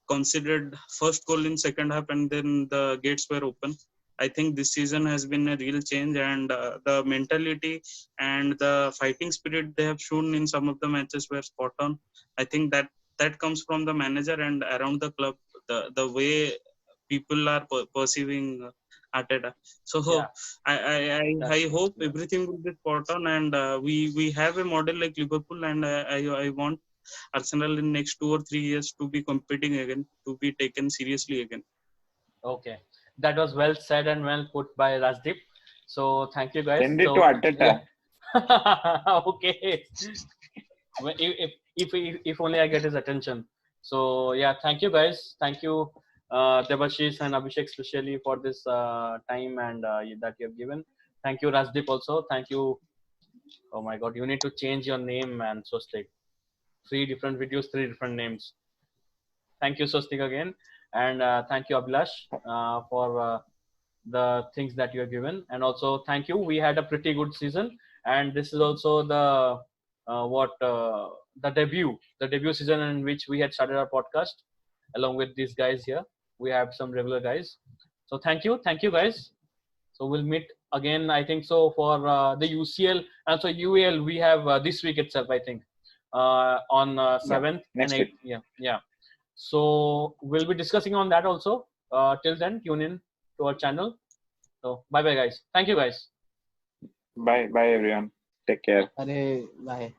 considered first goal in second half and then the gates were open. I think this season has been a real change, and the mentality and the fighting spirit they have shown in some of the matches were spot on. I think that comes from the manager and around the club, the way people are perceiving Arteta. So Yeah, I that's hope yeah. everything will be spot on, and we have a model like Liverpool, and I want Arsenal in next 2 or 3 years to be competing again, to be taken seriously again. Okay, that was well said and well put by Rajdeep. So thank you guys. Send it to So yeah, Arteta. okay. If only I get his attention. So yeah, thank you guys. Thank you, Debashish and Abhishek, especially for this time and that you have given. Thank you, Rajdeep, also. Thank you. Oh my God, you need to change your name, man. Swastik. 3 different videos, 3 different names. Thank you, Swastik, again, and thank you, Abhilash, for the things that you have given, and also thank you. We had a pretty good season, and this is also what the debut season in which we had started our podcast along with these guys here. We have some regular guys, so thank you guys. So we'll meet again, I think so, for the UCL and so UAL. We have this week itself, I think, on Yeah, 7th and next 8th. week. Yeah, yeah. So we'll be discussing on that also. Till then, tune in to our channel. So bye bye, guys. Thank you, guys. Bye, bye everyone. Take care. अरे bye.